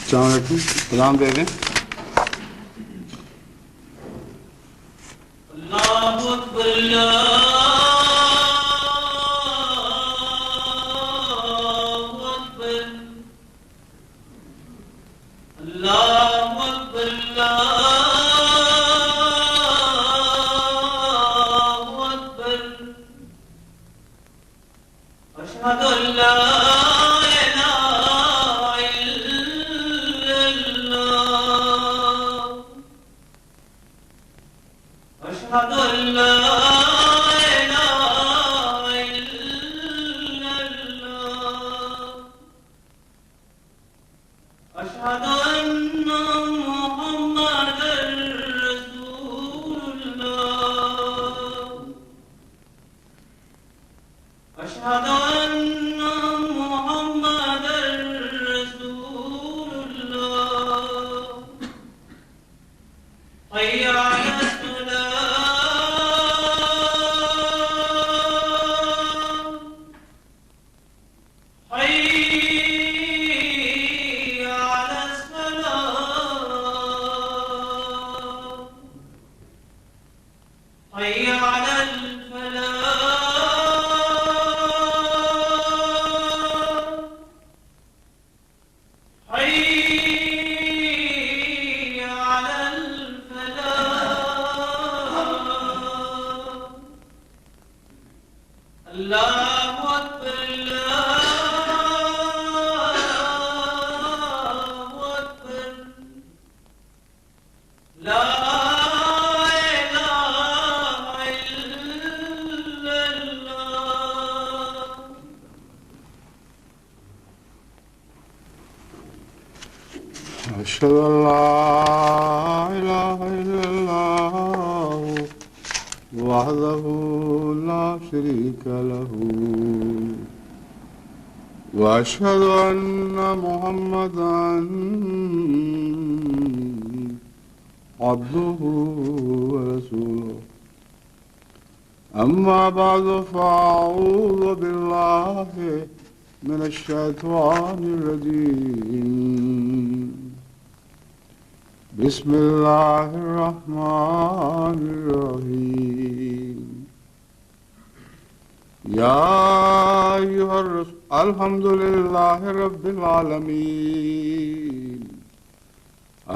السلام علیکم، سلام دے دیں. اللہ اکبر اللہ اکبر اللہ اکبر اللہ اکبر اشہد ان لا أشهد أن لا إله إلا الله أشهد أن محمدا رسول الله أشهد أن محمدا رسول الله حي على أشهد أن لا إله إلا الله وحده لا شريك له وأشهد أن محمدا عبده ورسوله أما بعد فأعوذ بالله من الشيطان الرجيم بسم الله الرحمن الرحيم يا أيها الرسول الحمد لله رب العالمين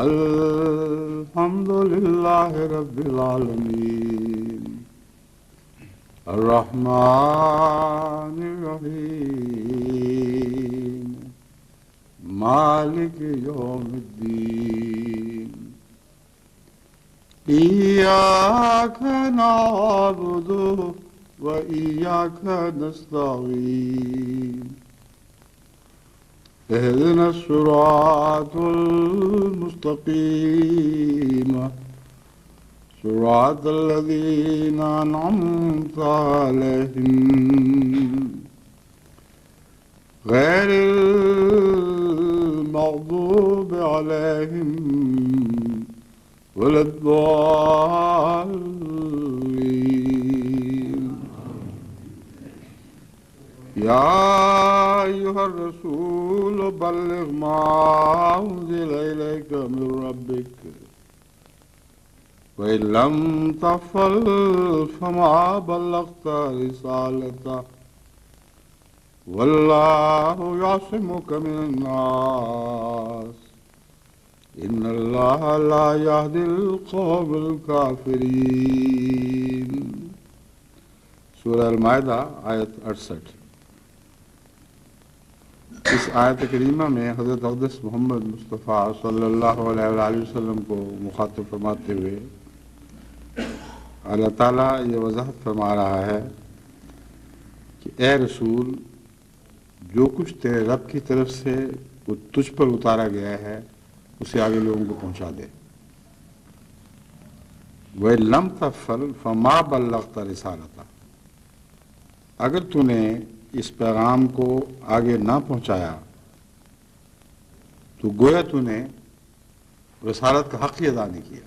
الحمد لله رب العالمين الرحمن الرحيم مالك يوم الدين إياك نعبد وإياك نستعين اهدنا الصراط المستقيم صراط الذين أنعمت عليهم غير المغضوب عليهم ولا الضالين. يا أيها الرسول بلغ ما أنزل إليك من ربك وإن لم تفعل فما بلغت رسالته والله يعصمك من الناس إن الله لا يهدي القوم الكافرين. سورہ المائدہ آیت 68. اس آیت کریمہ میں حضرت اقدس محمد مصطفیٰ صلی اللہ علیہ وآلہ وسلم کو مخاطب فرماتے ہوئے اللہ تعالیٰ یہ وضاحت فرما رہا ہے کہ اے رسول، جو کچھ تیرے رب کی طرف سے وہ تجھ پر اتارا گیا ہے اسے آگے لوگوں کو پہنچا دے. وَلَمْ تَفْعَلْ فَمَا بَلَّغْتَ رِسَالَتَهُ، اگر تو نے اس پیغام کو آگے نہ پہنچایا تو گویا تو نے رسالت کا حق ہی ادا نہیں کیا.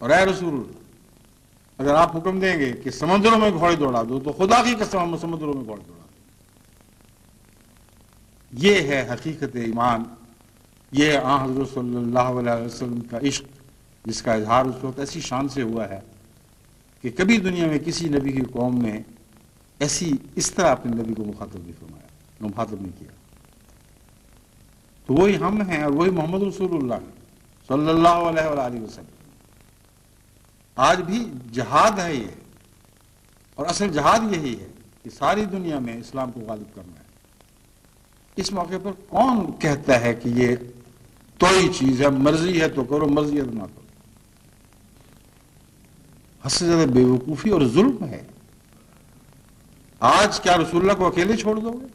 اور اے رسول اللہ اگر آپ حکم دیں گے کہ سمندروں میں گھوڑے دوڑا دو تو خدا کی قسم ہم سمندروں میں گھوڑے دوڑا دو. یہ ہے حقیقت ایمان، یہ ہے آن حضرت صلی اللہ علیہ وسلم کا عشق، جس کا اظہار اس وقت ایسی شان سے ہوا ہے کہ کبھی دنیا میں کسی نبی کی قوم نے اس طرح اپنے نبی کو مخاطب نہیں فرمایا، مخاطب نہیں کیا. تو وہی ہم ہیں اور وہی محمد رسول اللہ صلی اللہ علیہ وآلہ وسلم. آج بھی جہاد ہے یہ، اور اصل جہاد یہی ہے کہ ساری دنیا میں اسلام کو غالب کرنا ہے. اس موقع پر کون کہتا ہے کہ یہ توئی چیز ہے، مرضی ہے تو کرو، مرضی ہے تو نہ کرو؟ حد سے زیادہ بے وقوفی اور ظلم ہے. آج کیا رسول اللہ کو اکیلے چھوڑ دو گے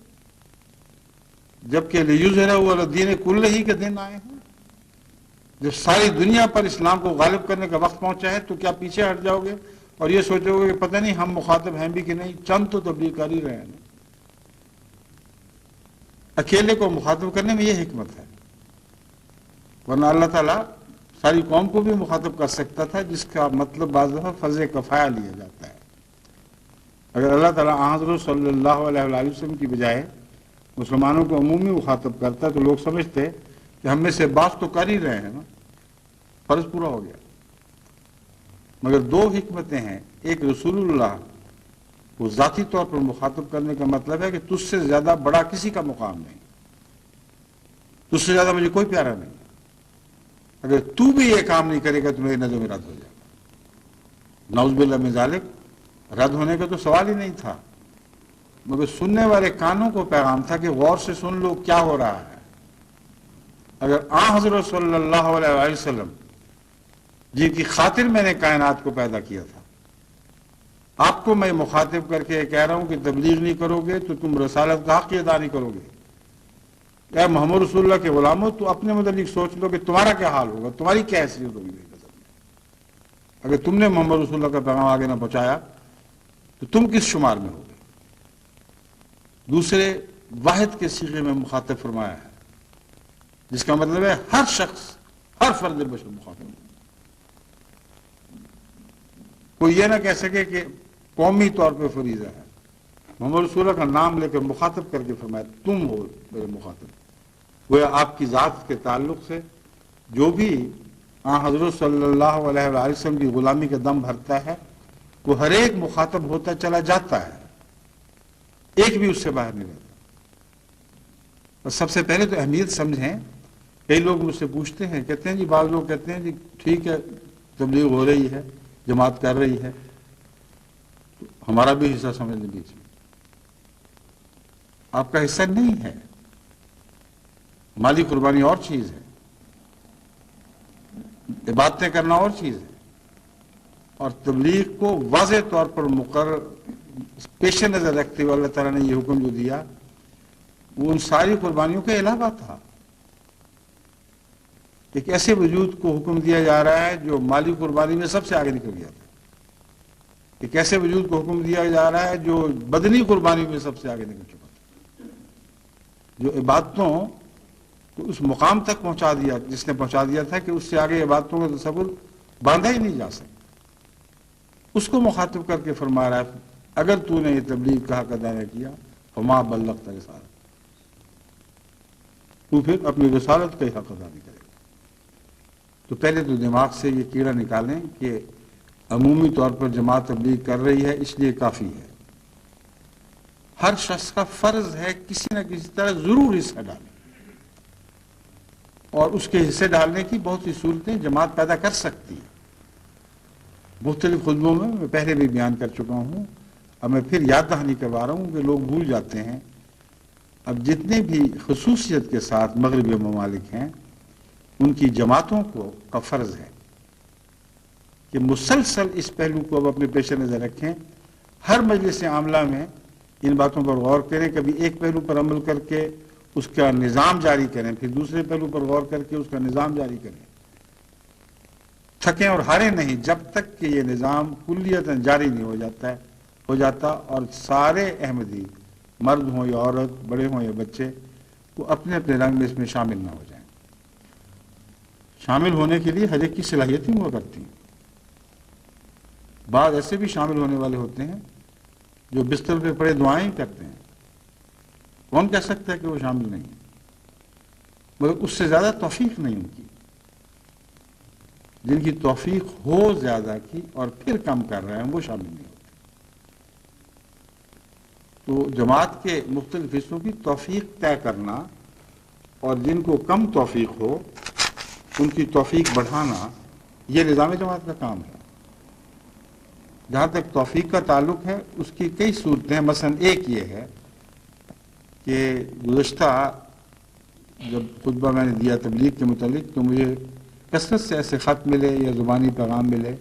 جبکہ لیظہرہ علی الدین کلہ کے دن آئے ہیں؟ جب ساری دنیا پر اسلام کو غالب کرنے کا وقت پہنچا ہے تو کیا پیچھے ہٹ جاؤ گے اور یہ سوچو گے کہ پتہ نہیں ہم مخاطب ہیں بھی کہ نہیں؟ چند تو تبلیغ کر ہی رہے ہیں. اکیلے کو مخاطب کرنے میں یہ حکمت ہے، ورنہ اللہ تعالیٰ ساری قوم کو بھی مخاطب کر سکتا تھا، جس کا مطلب بعض دفعہ فرض کفایہ لیا جاتا ہے. اگر اللہ تعالیٰ حضرت صلی اللہ علیہ وآلہ وسلم کی بجائے مسلمانوں کو عمومی مخاطب کرتا تو لوگ سمجھتے کہ ہم میں سے بعض تو کر ہی رہے ہیں نا، فرض پورا ہو گیا. مگر دو حکمتیں ہیں. ایک رسول اللہ کو ذاتی طور پر مخاطب کرنے کا مطلب ہے کہ تجھ سے زیادہ بڑا کسی کا مقام نہیں، تجھ سے زیادہ مجھے کوئی پیارا نہیں. اگر تو بھی یہ کام نہیں کرے گا تو میری نظر میں رد ہو جائے گا. نعوذ باللہ من ذالک، رد ہونے کا تو سوال ہی نہیں تھا، مگر سننے والے کانوں کو پیغام تھا کہ غور سے سن لو کیا ہو رہا ہے. اگر آن حضرت صلی اللہ علیہ وآلہ وسلم جن کی خاطر میں نے کائنات کو پیدا کیا تھا، آپ کو میں مخاطب کر کے کہہ رہا ہوں کہ تبلیغ نہیں کرو گے تو تم رسالت کا حق ادا نہیں کرو گے. اے محمد رسول اللہ کے غلاموں، تو اپنے متعلق سوچ لو کہ تمہارا کیا حال ہوگا، تمہاری کیا حیثیت ہوگی اگر تم نے محمد رسول اللہ کا پیغام آگے نہ پہنچایا تو تم کس شمار میں ہوگے. دوسرے واحد کے صیغے میں مخاطب فرمایا ہے، جس کا مطلب ہے ہر شخص، ہر فرد بشر مخاطب. کوئی یہ نہ کہہ سکے کہ قومی طور پہ فریضہ ہے. محمد رسول اللہ کا نام لے کر مخاطب کر کے فرمایا تم ہو میرے مخاطب. وہ آپ کی ذات کے تعلق سے جو بھی حضرت صلی اللہ علیہ وآلہ وسلم کی غلامی کا دم بھرتا ہے وہ ہر ایک مخاطب ہوتا چلا جاتا ہے، ایک بھی اس سے باہر نہیں رہتا. اور سب سے پہلے تو اہمیت سمجھیں. کئی لوگ مجھ سے پوچھتے ہیں، کہتے ہیں جی، بعض لوگ کہتے ہیں جی ٹھیک ہے تبلیغ ہو رہی ہے، جماعت کر رہی ہے، تو ہمارا بھی حصہ سمجھ لیں بیچ میں. آپ کا حصہ نہیں ہے. مالی قربانی اور چیز ہے، عبادتیں کرنا اور چیز ہے. اور تبلیغ کو واضح طور پر مقرر پیش نظر رکھتے ہوئے اللہ تعالیٰ نے یہ حکم جو دیا وہ ان ساری قربانیوں کے علاوہ تھا. ایک ایسے وجود کو حکم دیا جا رہا ہے جو مالی قربانی میں سب سے آگے نکل گیا تھا. ایک ایسے وجود کو حکم دیا جا رہا ہے جو بدنی قربانی میں سب سے آگے نکل چکا تھا، جو عبادتوں کو اس مقام تک پہنچا دیا، جس نے پہنچا دیا تھا کہ اس سے آگے عبادتوں کا تصور باندھا ہی نہیں جا سکتا. اس کو مخاطب کر کے فرما رہا ہے اگر تو نے یہ تبلیغ کا حق ادا نہ کیا فما بلغت رسالت، تو پھر اپنی رسالت کا ہی حق ادا نہیں کرے گا. تو پہلے تو دماغ سے یہ کیڑا نکالیں کہ عمومی طور پر جماعت تبلیغ کر رہی ہے اس لیے کافی ہے. ہر شخص کا فرض ہے کسی نہ کسی طرح ضرور حصہ ڈالیں، اور اس کے حصے ڈالنے کی بہت سی صورتیں جماعت پیدا کر سکتی ہے. مختلف خطبوں میں پہلے بھی بیان کر چکا ہوں، اب میں پھر یاد دہانی کروا رہا ہوں کہ لوگ بھول جاتے ہیں. اب جتنے بھی خصوصیت کے ساتھ مغربی ممالک ہیں ان کی جماعتوں کا فرض ہے کہ مسلسل اس پہلو کو اب اپنے پیش نظر رکھیں. ہر مجلس عاملہ میں ان باتوں پر غور کریں. کبھی ایک پہلو پر عمل کر کے اس کا نظام جاری کریں، پھر دوسرے پہلو پر غور کر کے اس کا نظام جاری کریں. تھکیں اور ہاریں نہیں جب تک کہ یہ نظام کلیتاً جاری نہیں ہو جاتا اور سارے احمدی، مرد ہوں یا عورت، بڑے ہوں یا بچے، وہ اپنے اپنے رنگ میں اس میں شامل نہ ہو جائیں. شامل ہونے کے لیے ہر ایک کی صلاحیت ہی ہوا کرتی ہیں. بعض ایسے بھی شامل ہونے والے ہوتے ہیں جو بستر پہ پڑے دعائیں کرتے ہیں، کون کہہ سکتا ہے کہ وہ شامل نہیں ہے؟ مگر اس سے زیادہ توفیق نہیں ان کی. جن کی توفیق ہو زیادہ کی اور پھر کم کر رہے ہیں وہ شامل نہیں ہوتے. تو جماعت کے مختلف حصوں کی توفیق طے کرنا اور جن کو کم توفیق ہو ان کی توفیق بڑھانا یہ نظام جماعت کا کام ہے. جہاں تک توفیق کا تعلق ہے اس کی کئی صورتیں ہیں. مثلا ایک یہ ہے کہ گزشتہ جب خطبہ میں نے دیا تبلیغ کے متعلق تو مجھے کثرت سے ایسے خط ملے یا زبانی پیغام ملے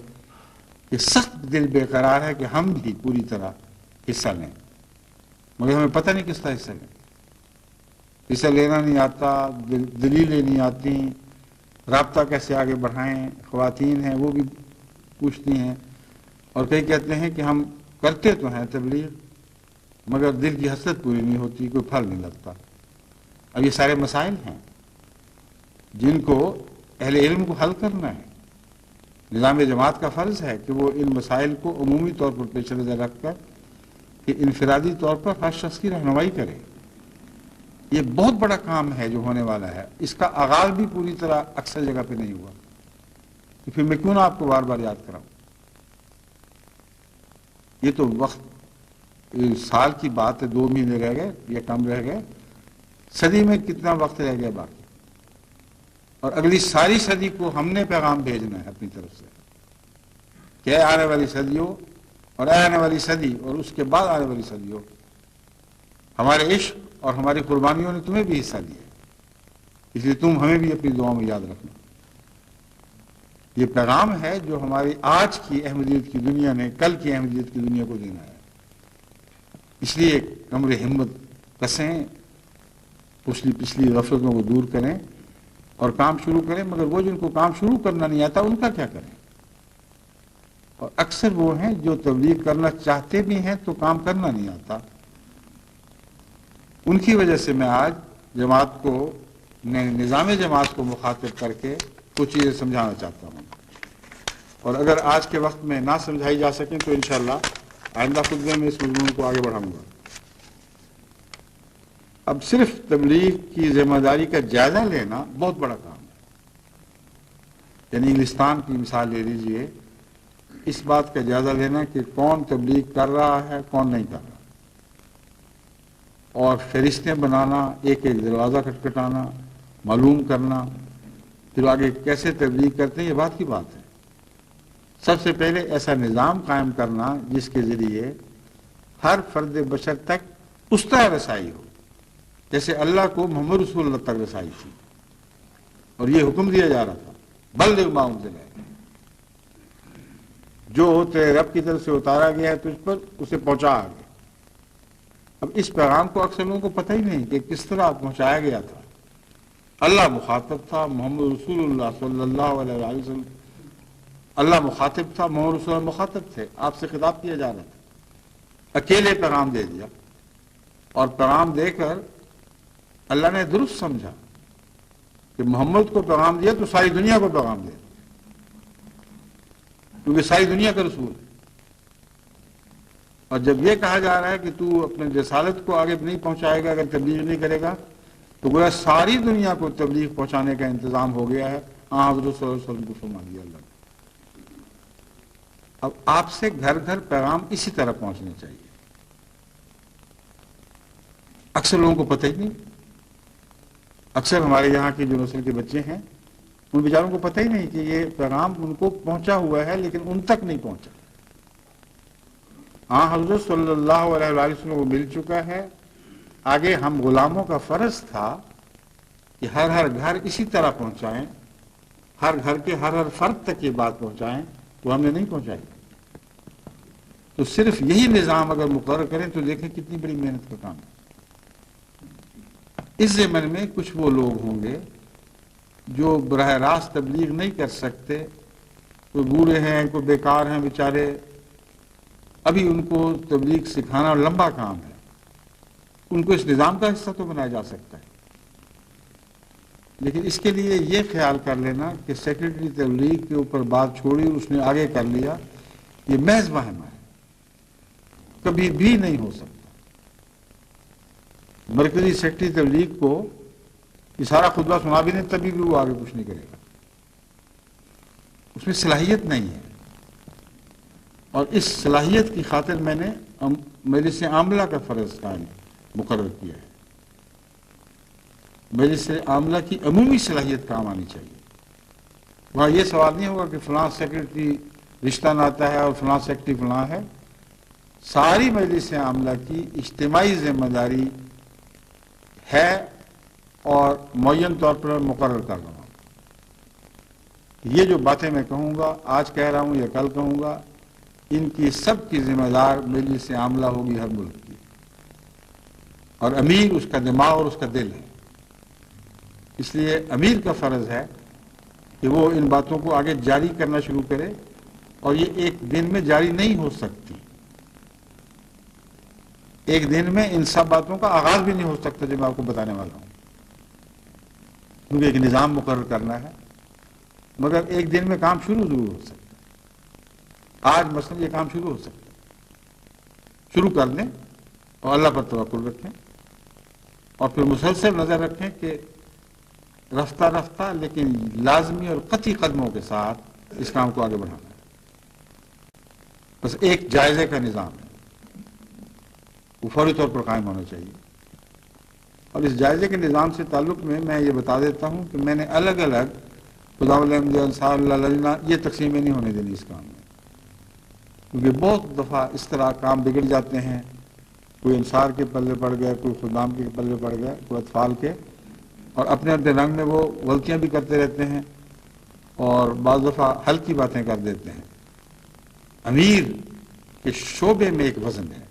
کہ سخت دل بے قرار ہے کہ ہم بھی پوری طرح حصہ لیں، مگر ہمیں پتہ نہیں کس طرح حصہ لیں. حصہ لینا نہیں آتا، دلیلیں نہیں آتی، رابطہ کیسے آگے بڑھائیں. خواتین ہیں وہ بھی پوچھتی ہیں، اور کئی کہتے ہیں کہ ہم کرتے تو ہیں تبلیغ مگر دل کی حسرت پوری نہیں ہوتی، کوئی پھل نہیں لگتا. اب یہ سارے مسائل ہیں جن کو اہل علم کو حل کرنا ہے. نظام جماعت کا فرض ہے کہ وہ ان مسائل کو عمومی طور پر پیش نظر رکھ کر کہ انفرادی طور پر ہر شخص کی رہنمائی کرے. یہ بہت بڑا کام ہے جو ہونے والا ہے. اس کا آغاز بھی پوری طرح اکثر جگہ پہ نہیں ہوا، تو پھر میں کیوں نہ آپ کو بار بار یاد کراؤں. یہ تو وقت سال کی بات ہے، 2 مہینے رہ گئے یا کم رہ گئے. صدی میں کتنا وقت رہ گیا باقی، اور اگلی ساری صدی کو ہم نے پیغام بھیجنا ہے اپنی طرف سے کہ اے آنے والی صدیوں اور اے آنے والی صدی اور اس کے بعد آنے والی صدیوں، ہمارے عشق اور ہماری قربانیوں نے تمہیں بھی حصہ دیا، اس لیے تم ہمیں بھی اپنی دعاؤں میں یاد رکھنا. یہ پیغام ہے جو ہماری آج کی احمدیت کی دنیا نے کل کی احمدیت کی دنیا کو دینا ہے. اس لیے کمر ہمت کسیں، پچھلی غفلتوں کو دور کریں اور کام شروع کریں. مگر وہ جن کو کام شروع کرنا نہیں آتا ان کا کیا کریں؟ اور اکثر وہ ہیں جو تبلیغ کرنا چاہتے بھی ہیں تو کام کرنا نہیں آتا. ان کی وجہ سے میں آج جماعت کو، نظام جماعت کو مخاطب کر کے کچھ چیزیں سمجھانا چاہتا ہوں. اور اگر آج کے وقت میں نہ سمجھائی جا سکیں تو انشاءاللہ آئندہ خطبے میں اس مضمون کو آگے بڑھاؤں گا. اب صرف تبلیغ کی ذمہ داری کا جائزہ لینا بہت بڑا کام ہے. یعنی انگلستان کی مثال لے لیجئے، اس بات کا جائزہ لینا کہ کون تبلیغ کر رہا ہے کون نہیں کر رہا، اور فہرستیں بنانا، ایک ایک دروازہ کھٹکھٹانا، معلوم کرنا، پھر آگے کیسے تبلیغ کرتے ہیں، یہ بات کی بات ہے. سب سے پہلے ایسا نظام قائم کرنا جس کے ذریعے ہر فرد بشر تک اس طرح رسائی ہو جیسے اللہ کو محمد رسول اللہ تک رسائی تھی، اور یہ حکم دیا جا رہا تھا بلغ ما انزل الیک، جو تیرے رب کی طرف سے اتارا گیا ہے تجھ پر اسے پہنچا آگے. اب اس پیغام کو اکثر لوگوں کو پتہ ہی نہیں کہ کس طرح پہنچایا گیا تھا. اللہ مخاطب تھا، محمد رسول اللہ صلی اللہ علیہ وسلم اللہ مخاطب تھا، محمد رسول اللہ مخاطب تھے. آپ سے خطاب کیا جا رہا تھا، اکیلے پیغام دے دیا، اور پیغام دے کر اللہ نے درست سمجھا کہ محمد کو پیغام دیا تو ساری دنیا کو پیغام دے، کیونکہ ساری دنیا کا رسول ہے. اور جب یہ کہا جا رہا ہے کہ تو اپنے رسالت کو آگے نہیں پہنچائے گا اگر تبلیغ نہیں کرے گا، تو گویا ساری دنیا کو تبلیغ پہنچانے کا انتظام ہو گیا ہے. حضرت صلی اللہ علیہ وسلم کو فرما دیا اللہ نے. اب آپ سے گھر گھر پیغام اسی طرح پہنچنے چاہیے. اکثر لوگوں کو پتہ ہی نہیں. اکثر ہمارے یہاں کی جو نسل کے بچے ہیں ان بیچاروں کو پتہ ہی نہیں کہ یہ پیغام ان کو پہنچا ہوا ہے لیکن ان تک نہیں پہنچا. حضرت صلی اللہ علیہ وسلم کو مل چکا ہے. آگے ہم غلاموں کا فرض تھا کہ ہر گھر اسی طرح پہنچائیں، ہر گھر کے ہر فرد تک یہ بات پہنچائیں، تو ہم نے نہیں پہنچائی. تو صرف یہی نظام اگر مقرر کریں تو دیکھیں کتنی بڑی محنت کا کام ہے. اس ضمن میں کچھ وہ لوگ ہوں گے جو براہ راست تبلیغ نہیں کر سکتے، کوئی بوڑھے ہیں، کوئی بیکار ہیں بیچارے، ابھی ان کو تبلیغ سکھانا لمبا کام ہے. ان کو اس نظام کا حصہ تو بنایا جا سکتا ہے، لیکن اس کے لیے یہ خیال کر لینا کہ سیکرٹری تبلیغ کے اوپر بات چھوڑی، اس نے آگے کر لیا، یہ محض وہم ہے، کبھی بھی نہیں ہو سکتا۔ مرکزی سیکرٹری تبلیغ کو یہ سارا خطبہ سنا بھی نہیں، تبھی بھی وہ آگے کچھ نہیں کرے گا، اس میں صلاحیت نہیں ہے۔ اور اس صلاحیت کی خاطر میں نے مجلس عاملہ کا فرض قائم مقرر کیا ہے۔ مجلس عاملہ کی عمومی صلاحیت کام آنی چاہیے۔ وہاں یہ سوال نہیں ہوگا کہ فلاں سیکرٹری رشتہ ناتا ہے اور فلاں سیکرٹری فلاں ہے، ساری مجلس عاملہ کی اجتماعی ذمہ داری ہے اور معین طور پر مقرر کر رہا ہوں۔ یہ جو باتیں میں کہوں گا، آج کہہ رہا ہوں یا کل کہوں گا، ان کی سب کی ذمہ دار مجلس عاملہ ہوگی ہر ملک کی، اور امیر اس کا دماغ اور اس کا دل ہے۔ اس لیے امیر کا فرض ہے کہ وہ ان باتوں کو آگے جاری کرنا شروع کرے، اور یہ ایک دن میں جاری نہیں ہو سکتی، ایک دن میں ان سب باتوں کا آغاز بھی نہیں ہو سکتا جو میں آپ کو بتانے والا ہوں، کیونکہ ایک نظام مقرر کرنا ہے۔ مگر ایک دن میں کام شروع ضرور ہو سکتا ہے۔ آج مثلا یہ کام شروع ہو سکتا ہے، شروع کر دیں اور اللہ پر توکل رکھیں، اور پھر مسلسل نظر رکھیں کہ رفتہ رفتہ لیکن لازمی اور قطعی قدموں کے ساتھ اس کام کو آگے بڑھانا ہے۔ بس ایک جائزے کا نظام ہے، وہ فوری طور پر قائم ہونا چاہیے۔ اور اس جائزے کے نظام سے تعلق میں یہ بتا دیتا ہوں کہ میں نے الگ الگ خدا انصار اللہ لجنہ یہ تقسیمیں نہیں ہونے دینی اس کام میں، کیونکہ بہت دفعہ اس طرح کام بگڑ جاتے ہیں، کوئی انصار کے پلے پڑ گیا، کوئی خدام کے پلے پڑ گیا، کوئی اطفال کے، اور اپنے اپنے رنگ میں وہ غلطیاں بھی کرتے رہتے ہیں اور بعض دفعہ ہلکی باتیں کر دیتے ہیں۔ امیر کے شعبے میں ایک وزن ہے،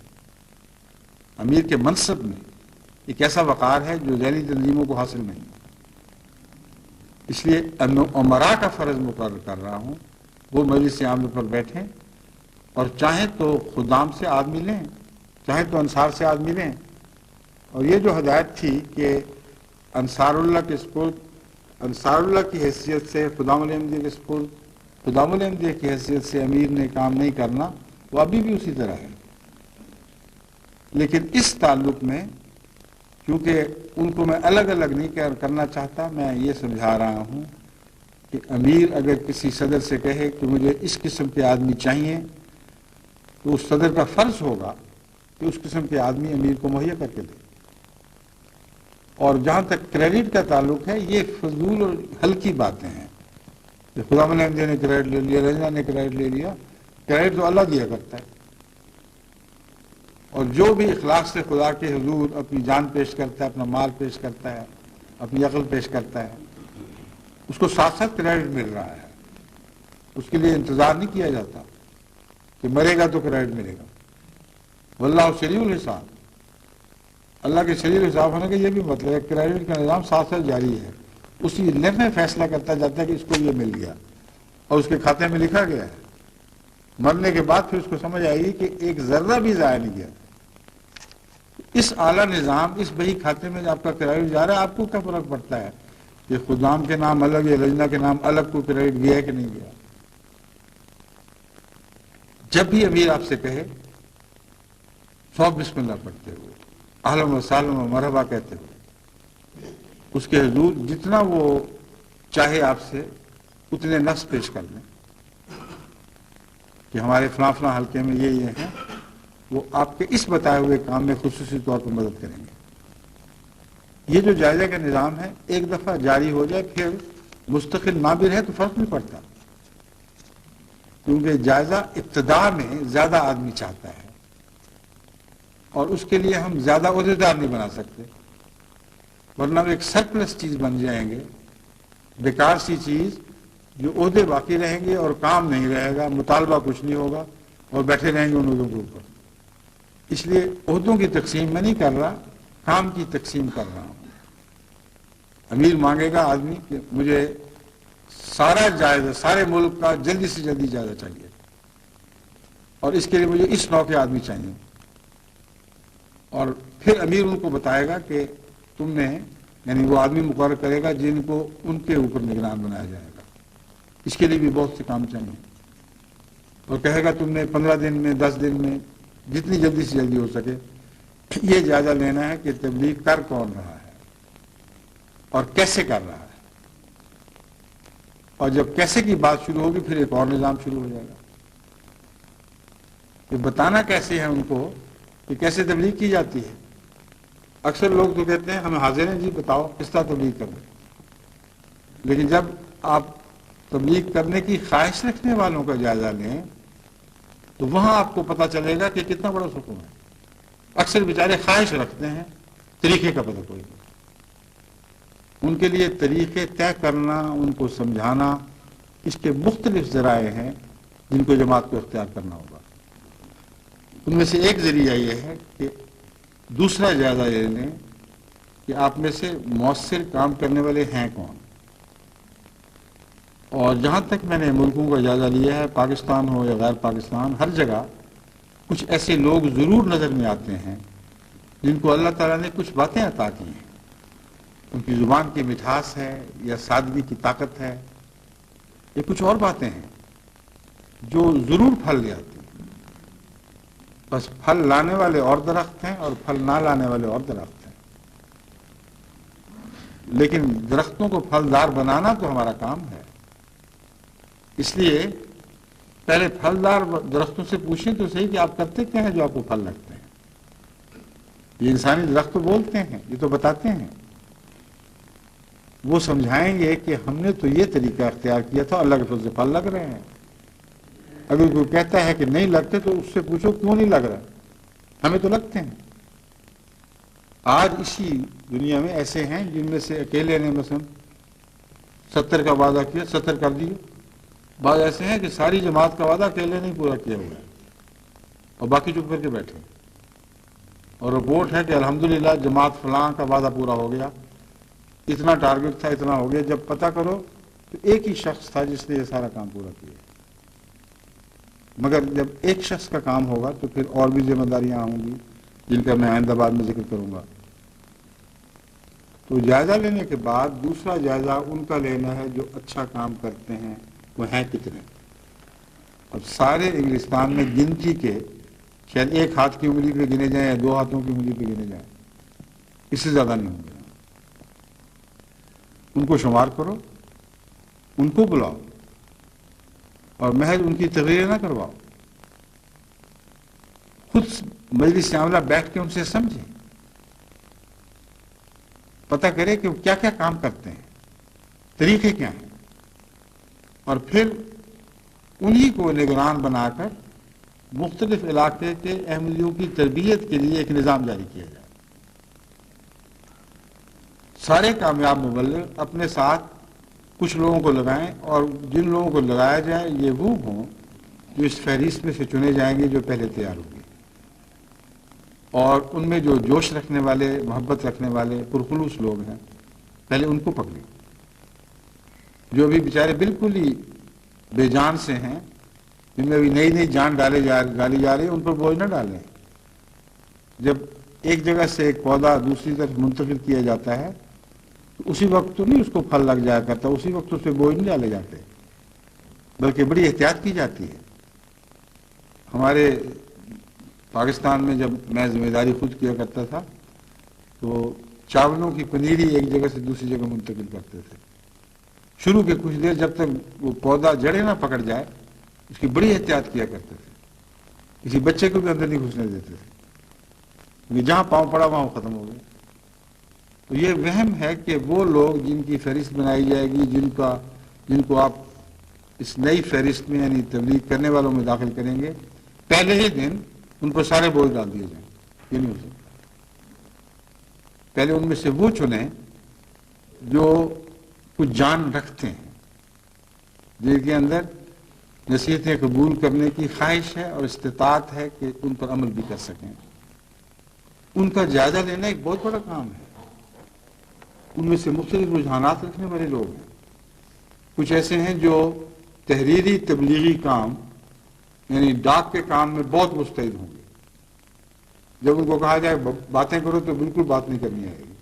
امیر کے منصب میں ایک ایسا وقار ہے جو ذیلی تنظیموں کو حاصل نہیں۔ اس لیے امراء کا فرض مقرر کر رہا ہوں، وہ مجلس عاملہ پر بیٹھیں اور چاہیں تو خدام سے آدمی لیں، چاہیں تو انصار سے آدمی لیں۔ اور یہ جو ہدایت تھی کہ انصار اللہ کے سپرد، انصار اللہ کی حیثیت سے خدام الاحمدیہ کے سپرد، خدام الاحمدیہ کی حیثیت سے امیر نے کام نہیں کرنا، وہ ابھی بھی اسی طرح ہے۔ لیکن اس تعلق میں کیونکہ ان کو میں الگ الگ نہیں کرنا چاہتا، میں یہ سمجھا رہا ہوں کہ امیر اگر کسی صدر سے کہے کہ مجھے اس قسم کے آدمی چاہیے، تو اس صدر کا فرض ہوگا کہ اس قسم کے آدمی امیر کو مہیا کر کے دے۔ اور جہاں تک کریڈٹ کا تعلق ہے، یہ فضول اور ہلکی باتیں ہیں کہ خدا الاحمدیہ نے کریڈٹ لے لیا، لجنہ نے کریڈٹ لے لیا، کریڈٹ تو اللہ دیا کرتا ہے۔ اور جو بھی اخلاص سے خدا کے حضور اپنی جان پیش کرتا ہے، اپنا مال پیش کرتا ہے، اپنی عقل پیش کرتا ہے، اس کو ساتھ ساتھ کریڈٹ مل رہا ہے۔ اس کے لیے انتظار نہیں کیا جاتا کہ مرے گا تو کریڈٹ ملے گا۔ واللہ سریع الحساب، اللہ کے سریع الحساب ہونے کا یہ بھی مطلب ہے کریڈٹ کا نظام ساتھ ساتھ جاری ہے، اسی لمحے فیصلہ کرتا جاتا ہے کہ اس کو یہ مل گیا اور اس کے کھاتے میں لکھا گیا ہے۔ مرنے کے بعد پھر اس کو سمجھ آئے گی کہ ایک ذرہ بھی ضائع نہیں گیا۔ اس اعلیٰ نظام، اس بہی کھاتے میں آپ کا کریڈٹ جا رہا ہے، آپ کو کیا فرق پڑتا ہے کہ خدام کے نام الگ یا لجنہ کے نام الگ کو کریڈٹ گیا ہے کہ نہیں گیا؟ جب بھی امیر آپ سے کہے، سو بسم اللہ پڑھتے ہوئے، اہلا و سہلا و مرحبا کہتے ہوئے، اس کے حضور جتنا وہ چاہے آپ سے اتنے نفس پیش کر دیں کہ ہمارے فلاں فلاں حلقے میں یہ ہیں، وہ آپ کے اس بتائے ہوئے کام میں خصوصی طور پر مدد کریں گے۔ یہ جو جائزے کا نظام ہے، ایک دفعہ جاری ہو جائے پھر مستقل نہ بھی رہے تو فرق نہیں پڑتا، کیونکہ جائزہ ابتدا میں زیادہ آدمی چاہتا ہے اور اس کے لیے ہم زیادہ عہدیدار نہیں بنا سکتے، ورنہ وہ ایک سرپلس چیز بن جائیں گے، بیکار سی چیز، جو عہدے باقی رہیں گے اور کام نہیں رہے گا، مطالبہ کچھ نہیں ہوگا اور بیٹھے رہیں گے ان عہدوں کے اوپر۔ اس لیے عہدوں کی تقسیم میں نہیں کر رہا، کام کی تقسیم کر رہا ہوں۔ امیر مانگے گا آدمی کہ مجھے سارا جائزہ، سارے ملک کا جلدی سے جلدی جائزہ چاہیے، اور اس کے لیے مجھے اس نوع کے آدمی چاہیے، اور پھر امیر ان کو بتائے گا کہ تم نے، یعنی وہ آدمی مقرر کرے گا جن کو ان کے اوپر نگران بنایا جائے گا۔ اس کے لیے بھی بہت سے کام چاہیے۔ اور کہے گا تم نے 15 دن میں 10 دن میں جتنی جلدی سے جلدی ہو سکے یہ جائزہ لینا ہے کہ تبلیغ کر کون رہا ہے اور کیسے کر رہا ہے، اور جب کیسے کی بات شروع ہوگی پھر ایک اور نظام شروع ہو جائے گا کہ بتانا کیسے ہے ان کو کہ کیسے تبلیغ کی جاتی ہے۔ اکثر لوگ تو کہتے ہیں ہمیں حاضر ہیں جی بتاؤ کس طرح تبلیغ کرنا، لیکن جب آپ تبلیغ کرنے کی خواہش رکھنے والوں کا جائزہ لیں تو وہاں آپ کو پتہ چلے گا کہ کتنا بڑا سکون ہے۔ اکثر بیچارے خواہش رکھتے ہیں، طریقے کا پتہ کوئی نہیں۔ ان کے لیے طریقے طے کرنا، ان کو سمجھانا، اس کے مختلف ذرائع ہیں جن کو جماعت کو اختیار کرنا ہوگا۔ ان میں سے ایک ذریعہ یہ ہے کہ دوسرا جائزہ یہ لیں کہ آپ میں سے مؤثر کام کرنے والے ہیں کون۔ اور جہاں تک میں نے ملکوں کا جائزہ لیا ہے، پاکستان ہو یا غیر پاکستان، ہر جگہ کچھ ایسے لوگ ضرور نظر میں آتے ہیں جن کو اللہ تعالیٰ نے کچھ باتیں عطا کی ہیں، ان کی زبان کی مٹھاس ہے یا سادگی کی طاقت ہے یا کچھ اور باتیں ہیں جو ضرور پھل لے آتی ہیں۔ بس پھل لانے والے اور درخت ہیں اور پھل نہ لانے والے اور درخت ہیں، لیکن درختوں کو پھلدار بنانا تو ہمارا کام ہے۔ اس لیے پہلے پھلدار درختوں سے پوچھیں تو صحیح کہ آپ کرتے کیا ہیں جو آپ کو پھل لگتے ہیں۔ یہ انسانی درخت تو بولتے ہیں، یہ تو بتاتے ہیں، وہ سمجھائیں گے کہ ہم نے تو یہ طریقہ اختیار کیا تھا، اللہ کے فضل سے پھل لگ رہے ہیں۔ اگر کوئی کہتا ہے کہ نہیں لگتے تو اس سے پوچھو کیوں نہیں لگ رہا، ہمیں تو لگتے ہیں۔ آج اسی دنیا میں ایسے ہیں جن میں سے اکیلے نے مثلا 70 کا وعدہ کیا، 70 کر دیے۔ بعض ایسے ہیں کہ ساری جماعت کا وعدہ اکیلے نہیں پورا کیا ہوا ہے اور باقی چپ کر کے بیٹھے، اور رپورٹ ہے کہ الحمدللہ جماعت فلاں کا وعدہ پورا ہو گیا، اتنا ٹارگٹ تھا، اتنا ہو گیا۔ جب پتہ کرو تو ایک ہی شخص تھا جس نے یہ سارا کام پورا کیا۔ مگر جب ایک شخص کا کام ہوگا تو پھر اور بھی ذمہ داریاں ہوں گی جن کا میں آئندہ بعد میں ذکر کروں گا۔ تو جائزہ لینے کے بعد دوسرا جائزہ ان کا لینا ہے جو اچھا کام کرتے ہیں، وہ ہیں کتنے۔ اب سارے انگلستان میں گنتی کے شاید ایک ہاتھ کی انگلی پہ گنے جائیں یا 2 ہاتھوں کی انگلی پہ گنے جائیں، اس سے زیادہ نہیں ہوں گے۔ ان کو شمار کرو، ان کو بلاؤ اور محض ان کی تقریر نہ کرواؤ، خود مجلس عاملہ بیٹھ کے ان سے سمجھیں، پتہ کرے کہ وہ کیا کیا کام کرتے ہیں، طریقے کیا ہیں، اور پھر انہی کو نگران بنا کر مختلف علاقے کے احمدیوں کی تربیت کے لیے ایک نظام جاری کیا جائے۔ سارے کامیاب مبلغ اپنے ساتھ کچھ لوگوں کو لگائیں، اور جن لوگوں کو لگایا جائے یہ وہ ہوں جو اس فہرست میں سے چنے جائیں گے جو پہلے تیار ہوں گے، اور ان میں جو جوش رکھنے والے، محبت رکھنے والے، پرخلوص لوگ ہیں پہلے ان کو پکڑیں۔ جو بھی بیچارے بالکل ہی بے جان سے ہیں، جن میں بھی نئی نئی جان ڈالی جا رہی ہے، ان پر بوجھ نہ ڈالیں۔ جب ایک جگہ سے ایک پودا دوسری طرف منتقل کیا جاتا ہے تو اسی وقت تو نہیں اس کو پھل لگ جایا کرتا، اسی وقت اس پہ بوجھ نہیں ڈالے جاتے، بلکہ بڑی احتیاط کی جاتی ہے۔ ہمارے پاکستان میں جب میں ذمہ داری خود کیا کرتا تھا تو چاولوں کی پنیری ایک جگہ سے دوسری جگہ منتقل کرتے تھے۔ شروع کے کچھ دیر جب تک وہ پودا جڑیں نہ پکڑ جائے اس کی بڑی احتیاط کیا کرتے تھے، کسی بچے کو بھی اندر نہیں گھسنے دیتے تھے، کیونکہ جہاں پاؤں پڑا وہاں وہ ختم ہو گئے۔ تو یہ وہم ہے کہ وہ لوگ جن کی فہرست بنائی جائے گی، جن کو آپ اس نئی فہرست میں یعنی تبلیغ کرنے والوں میں داخل کریں گے، پہلے ہی دن ان پر سارے بوجھ ڈال دیے جائیں، یہ نہیں ہو سکتا۔ پہلے ان میں سے وہ چنیں جو کچھ جان رکھتے ہیں، جن کے اندر نصیحتیں قبول کرنے کی خواہش ہے اور استطاعت ہے کہ ان پر عمل بھی کر سکیں۔ ان کا جائزہ لینا ایک بہت بڑا کام ہے۔ ان میں سے مختلف رجحانات رکھنے والے لوگ ہیں، کچھ ایسے ہیں جو تحریری تبلیغی کام یعنی ڈاک کے کام میں بہت مستعد ہوں گے۔ جب ان کو کہا جائے باتیں کرو تو بالکل بات نہیں کرنی آئے گی۔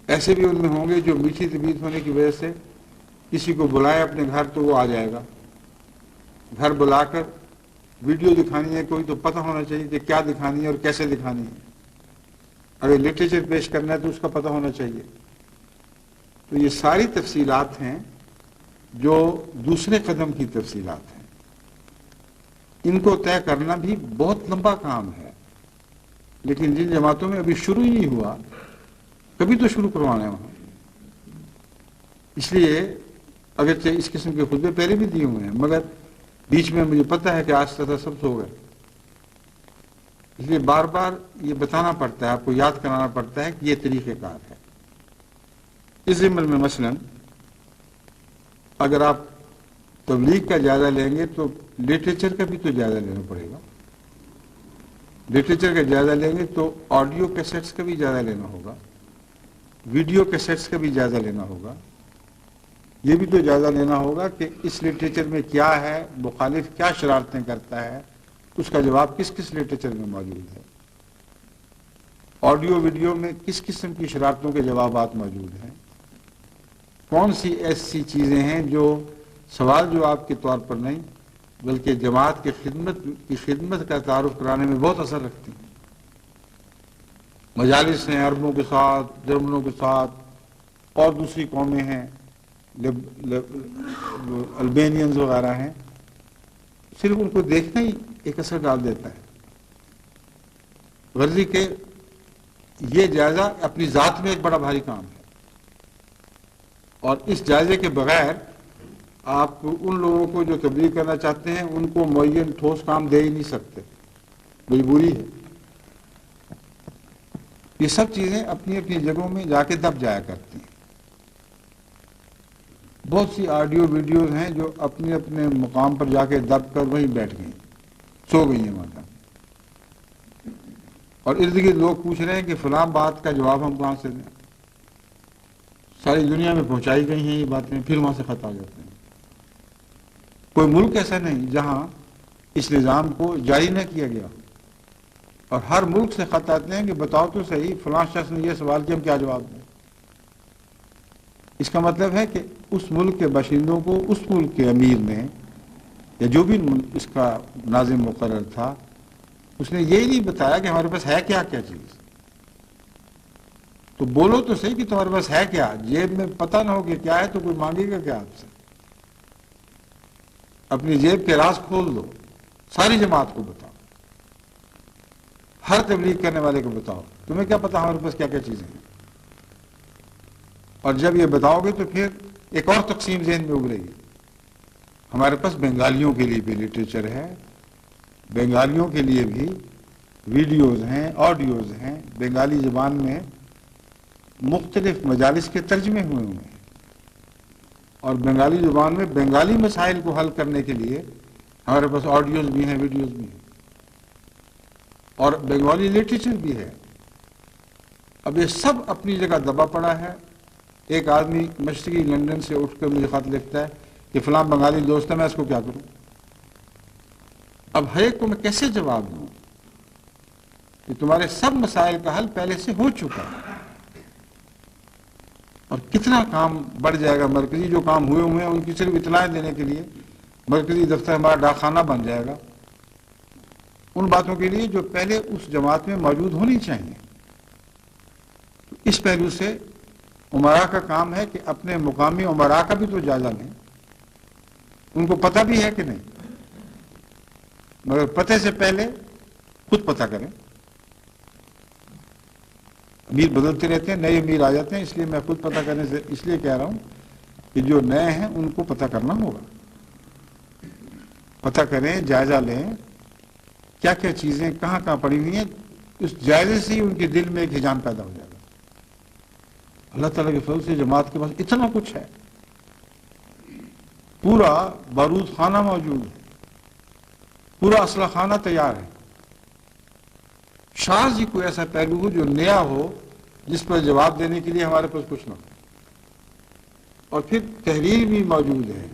ایسے بھی ان میں ہوں گے جو میٹھی طبیعت ہونے کی وجہ سے کسی کو بلائے اپنے گھر تو وہ آ جائے گا، گھر بلا کر ویڈیو دکھانی ہے کوئی تو پتہ ہونا چاہیے کہ کیا دکھانی ہے اور کیسے دکھانی ہے. اگر لٹریچر پیش کرنا ہے تو اس کا پتہ ہونا چاہیے. تو یہ ساری تفصیلات ہیں جو دوسرے قدم کی تفصیلات ہیں. ان کو طے کرنا بھی بہت لمبا کام ہے، لیکن جن جماعتوں میں ابھی شروع ہی نہیں ہوا، کبھی تو شروع کروانا ہے وہاں. اس لیے اگرچہ اس قسم کے خطبے پہلے بھی دیے ہوئے ہیں، مگر بیچ میں مجھے پتہ ہے کہ آج تک سب سو گئے. اس لیے بار بار یہ بتانا پڑتا ہے، آپ کو یاد کرانا پڑتا ہے کہ یہ طریقہ کار ہے. اس ضمن میں مثلاً اگر آپ تبلیغ کا جائزہ لیں گے تو لٹریچر کا بھی تو جائزہ لینا پڑے گا. لٹریچر کا جائزہ لیں گے تو آڈیو کیسٹس کا بھی جائزہ لینا ہوگا، ویڈیو کیسٹس کا بھی جائزہ لینا ہوگا. یہ بھی تو جائزہ لینا ہوگا کہ اس لٹریچر میں کیا ہے، مخالف کیا شرارتیں کرتا ہے، اس کا جواب کس کس لٹریچر میں موجود ہے. آڈیو ویڈیو میں کس قسم کی شرارتوں کے جوابات موجود ہیں. کون سی ایسی چیزیں ہیں جو سوال جواب کے طور پر نہیں بلکہ جماعت کی خدمت کا تعارف کرانے میں بہت اثر رکھتی ہیں. مجالس ہیں عربوں کے ساتھ، جرمنوں کے ساتھ، اور دوسری قومیں ہیں، البینینز وغیرہ ہیں. صرف ان کو دیکھنا ہی ایک اثر ڈال دیتا ہے. غرضی کہ یہ جائزہ اپنی ذات میں ایک بڑا بھاری کام ہے، اور اس جائزے کے بغیر آپ ان لوگوں کو جو تبلیغ کرنا چاہتے ہیں ان کو معین ٹھوس کام دے ہی نہیں سکتے. مجبوری ہے. یہ سب چیزیں اپنی اپنی جگہوں میں جا کے دب جایا کرتی ہیں. بہت سی آڈیو ویڈیوز ہیں جو اپنے اپنے مقام پر جا کے دب کر وہیں بیٹھ گئی، سو گئی ہیں وہاں. اور ارد گرد لوگ پوچھ رہے ہیں کہ فلاں بات کا جواب ہم کہاں سے دیں. ساری دنیا میں پہنچائی گئی ہیں یہ باتیں، پھر وہاں سے خط آ جاتے ہیں. کوئی ملک ایسا نہیں جہاں اس نظام کو جاری نہ کیا گیا. اور ہر ملک سے خط آتے ہیں کہ بتاؤ تو صحیح فلاں شخص نے یہ سوال کیا، ہم کیا جواب دیں. اس کا مطلب ہے کہ اس ملک کے باشندوں کو اس ملک کے امیر نے یا جو بھی اس کا ناظم مقرر تھا اس نے یہی نہیں بتایا کہ ہمارے پاس ہے کیا کیا چیز. تو بولو تو صحیح کہ تمہارے پاس ہے کیا. جیب میں پتہ نہ ہو کہ کیا ہے تو کوئی مانگے گا کیا آپ سے. اپنی جیب کے راز کھول دو، ساری جماعت کو بتاؤ، ہر تبلیغ کرنے والے کو بتاؤ تمہیں کیا پتا ہمارے پاس کیا کیا چیزیں ہیں. اور جب یہ بتاؤ گے تو پھر ایک اور تقسیم ذہن میں ابھرے گی. ہمارے پاس بنگالیوں کے لیے بھی لٹریچر ہے، بنگالیوں کے لیے بھی ویڈیوز ہیں، آڈیوز ہیں. بنگالی زبان میں مختلف مجالس کے ترجمے ہوئے ہیں، اور بنگالی زبان میں بنگالی مسائل کو حل کرنے کے لیے ہمارے پاس آڈیوز بھی ہیں، ویڈیوز بھی ہیں، اور بنگالی لٹریچر بھی ہے. اب یہ سب اپنی جگہ دبا پڑا ہے. ایک آدمی مشرقی لندن سے اٹھ کر مجھے خط لکھتا ہے کہ فلاں بنگالی دوست ہے، میں اس کو کیا کروں. اب ہر ایک کو میں کیسے جواب دوں کہ تمہارے سب مسائل کا حل پہلے سے ہو چکا ہے. اور کتنا کام بڑھ جائے گا. مرکزی جو کام ہوئے ہیں ان کی صرف اطلاع دینے کے لیے مرکزی دفتر ہمارا ڈاک خانہ بن جائے گا، ان باتوں کے لیے جو پہلے اس جماعت میں موجود ہونی چاہیے. اس پہلو سے عمرا کا کام ہے کہ اپنے مقامی عمرا کا بھی تو جائزہ لیں. ان کو پتہ بھی ہے کہ نہیں، مگر پتہ سے پہلے خود پتہ کریں. امیر بدلتے رہتے ہیں، نئے امیر آ جاتے ہیں، اس لیے میں خود پتہ کرنے سے اس لیے کہہ رہا ہوں کہ جو نئے ہیں ان کو پتہ کرنا ہوگا. پتہ کریں، جائزہ لیں کیا کیا چیزیں کہاں کہاں پڑی ہوئی ہیں. اس جائزے سے ہی ان کے دل میں ایک ہجان پیدا ہو جائے گا. اللہ تعالیٰ کے فضل سے جماعت کے پاس اتنا کچھ ہے، پورا بارود خانہ موجود ہے، پورا اسلحہ خانہ تیار ہے. شاذ ہی کوئی ایسا پہلو ہو جو نیا ہو جس پر جواب دینے کے لیے ہمارے پاس کچھ نہ ہو. اور پھر تحریر بھی موجود ہے،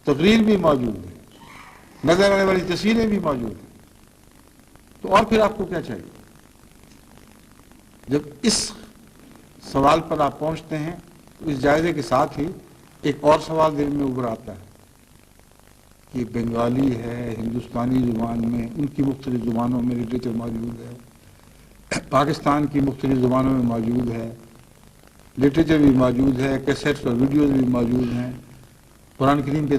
تقریر بھی موجود ہے، نظر آنے والی تصویریں بھی موجود ہیں. تو اور پھر آپ کو کیا چاہیے؟ جب اس سوال پر آپ پہنچتے ہیں تو اس جائزے کے ساتھ ہی ایک اور سوال دل میں ابھر آتا ہے کہ بنگالی ہے، ہندوستانی زبان میں، ان کی مختلف زبانوں میں لٹریچر موجود ہے، پاکستان کی مختلف زبانوں میں موجود ہے، لٹریچر بھی موجود ہے، کیسٹس اور ویڈیوز بھی موجود ہیں، قرآن کریم کے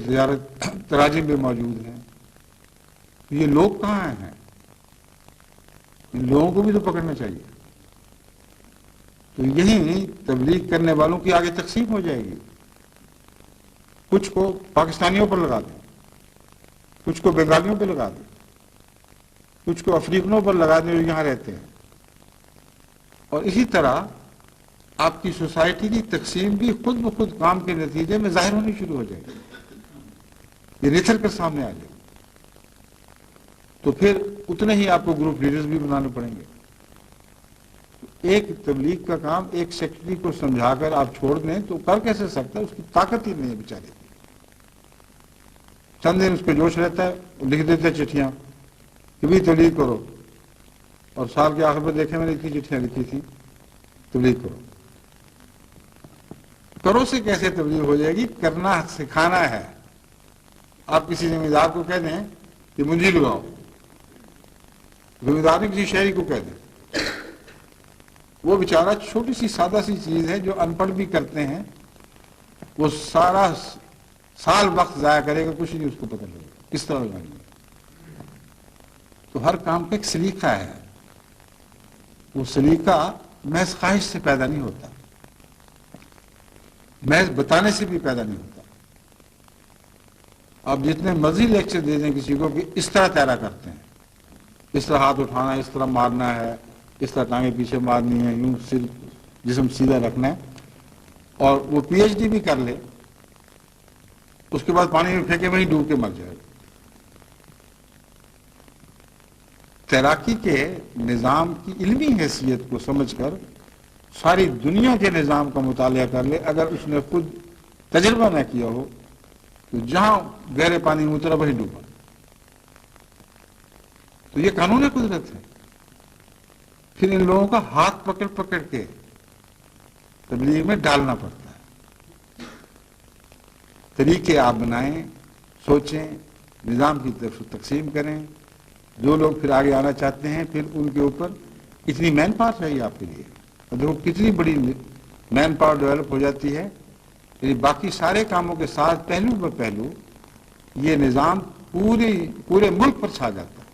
تراجم بھی موجود ہیں. یہ لوگ کہاں ہیں؟ ان لوگوں کو بھی تو پکڑنا چاہیے. تو یہی تبلیغ کرنے والوں کی آگے تقسیم ہو جائے گی. کچھ کو پاکستانیوں پر لگا دیں، کچھ کو بنگالیوں پہ لگا دیں، کچھ کو افریقنوں پر لگا دیں جو یہاں رہتے ہیں. اور اسی طرح آپ کی سوسائٹی کی تقسیم بھی خود بخود کام کے نتیجے میں ظاہر ہونی شروع ہو جائے گی، یہ نکھر کر سامنے آ جائے گی. تو پھر اتنے ہی آپ کو گروپ لیڈرز بھی بنانے پڑیں گے. ایک تبلیغ کا کام ایک سیکرٹری کو سمجھا کر آپ چھوڑ دیں تو کر کیسے سکتا ہے؟ اس کی طاقت ہی نہیں ہے بیچارے کی. چند دن اس پہ جوش رہتا ہے، لکھ دیتے ہیں چٹھیاں کہ بھی تبلیغ کرو، اور سال کے آخر میں دیکھیں میں نے اتنی چٹھیاں لکھی تھیں تبلیغ کرو. کرو سے کیسے تبلیغ ہو جائے گی؟ کرنا سکھانا ہے. آپ کسی ذمہ دار کو کہہ دیں کہ منجی لگاؤ، ذمہ دار کسی شہری کو کہہ دیں، وہ بیچارہ چھوٹی سی سادہ سی چیز ہے جو ان پڑھ بھی کرتے ہیں، وہ سارا سال وقت ضائع کرے گا، کچھ نہیں اس کو پتہ لگے گا کس طرح لگانی ہے. تو ہر کام کا ایک سلیقہ ہے. وہ سلیقہ محض خواہش سے پیدا نہیں ہوتا، محض بتانے سے بھی پیدا نہیں ہوتا. آپ جتنے مرضی لیکچر دے دیں کسی کو کہ اس طرح تیرا کرتے ہیں، اس طرح ہاتھ اٹھانا ہے، اس طرح مارنا ہے، اس طرح ٹانگیں پیچھے مارنی ہے، یوں جسم سیدھا رکھنا ہے، اور وہ پی ایچ ڈی بھی کر لے، اس کے بعد پانی میں پھینکے وہیں ڈوب کے مر جائے. تیراکی کے نظام کی علمی حیثیت کو سمجھ کر ساری دنیا کے نظام کا مطالعہ کر لے، اگر اس نے خود تجربہ نہ کیا ہو تو جہاں گہرے پانی میں اترا وہیں ڈوبا. تو یہ قانون قدرت ہے. پھر ان لوگوں کا ہاتھ پکڑ پکڑ کے تبلیغ میں ڈالنا پڑتا ہے. طریقے آپ بنائیں، سوچیں، نظام کی طرف تقسیم کریں. جو لوگ پھر آگے آنا چاہتے ہیں پھر ان کے اوپر اتنی مین پاور چاہیے آپ کے لیے. اور دیکھو کتنی بڑی مین پاور ڈیولپ ہو جاتی ہے. یعنی باقی سارے کاموں کے ساتھ پہلو پر پہلو یہ نظام پورے ملک پر چھا جاتا ہے.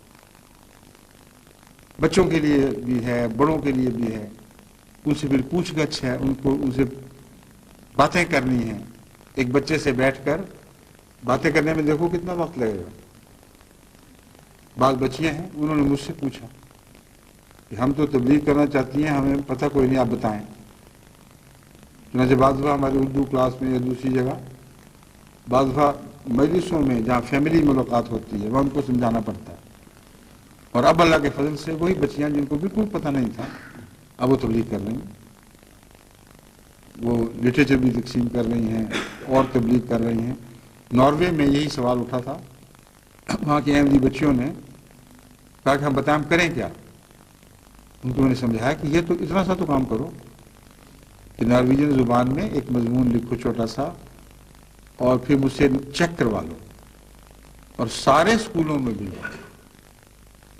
بچوں کے لیے بھی ہے، بڑوں کے لیے بھی ہے. ان سے پھر پوچھ گچھ ہے، ان سے باتیں کرنی ہیں. ایک بچے سے بیٹھ کر باتیں کرنے میں دیکھو کتنا وقت لگے گا. بعض بچیاں ہیں انہوں نے مجھ سے پوچھا کہ ہم تو تبلیغ کرنا چاہتی ہیں، ہمیں پتہ کوئی نہیں، آپ بتائیں. چنانچہ بعض دفعہ ہماری اردو کلاس میں یا دوسری جگہ، بعض دفعہ مجلسوں میں جہاں فیملی ملاقات ہوتی ہے وہاں ان کو سمجھانا پڑتا ہے. اور اب اللہ کے فضل سے وہی بچیاں جن کو بالکل پتہ نہیں تھا اب وہ تبلیغ کر رہی ہیں، وہ لٹریچر بھی تقسیم کر رہی ہیں اور تبلیغ کر رہی ہیں. ناروے میں یہی سوال اٹھا تھا. وہاں کی احمدی بچیوں نے کہا کہ ہم بتائیں ہم کریں کیا. ان کو میں نے سمجھایا کہ یہ تو اتنا سا تو کام کرو کہ نارویجن زبان میں ایک مضمون لکھو چھوٹا سا، اور پھر مجھ سے چیک کروا لو، اور سارے اسکولوں میں بھی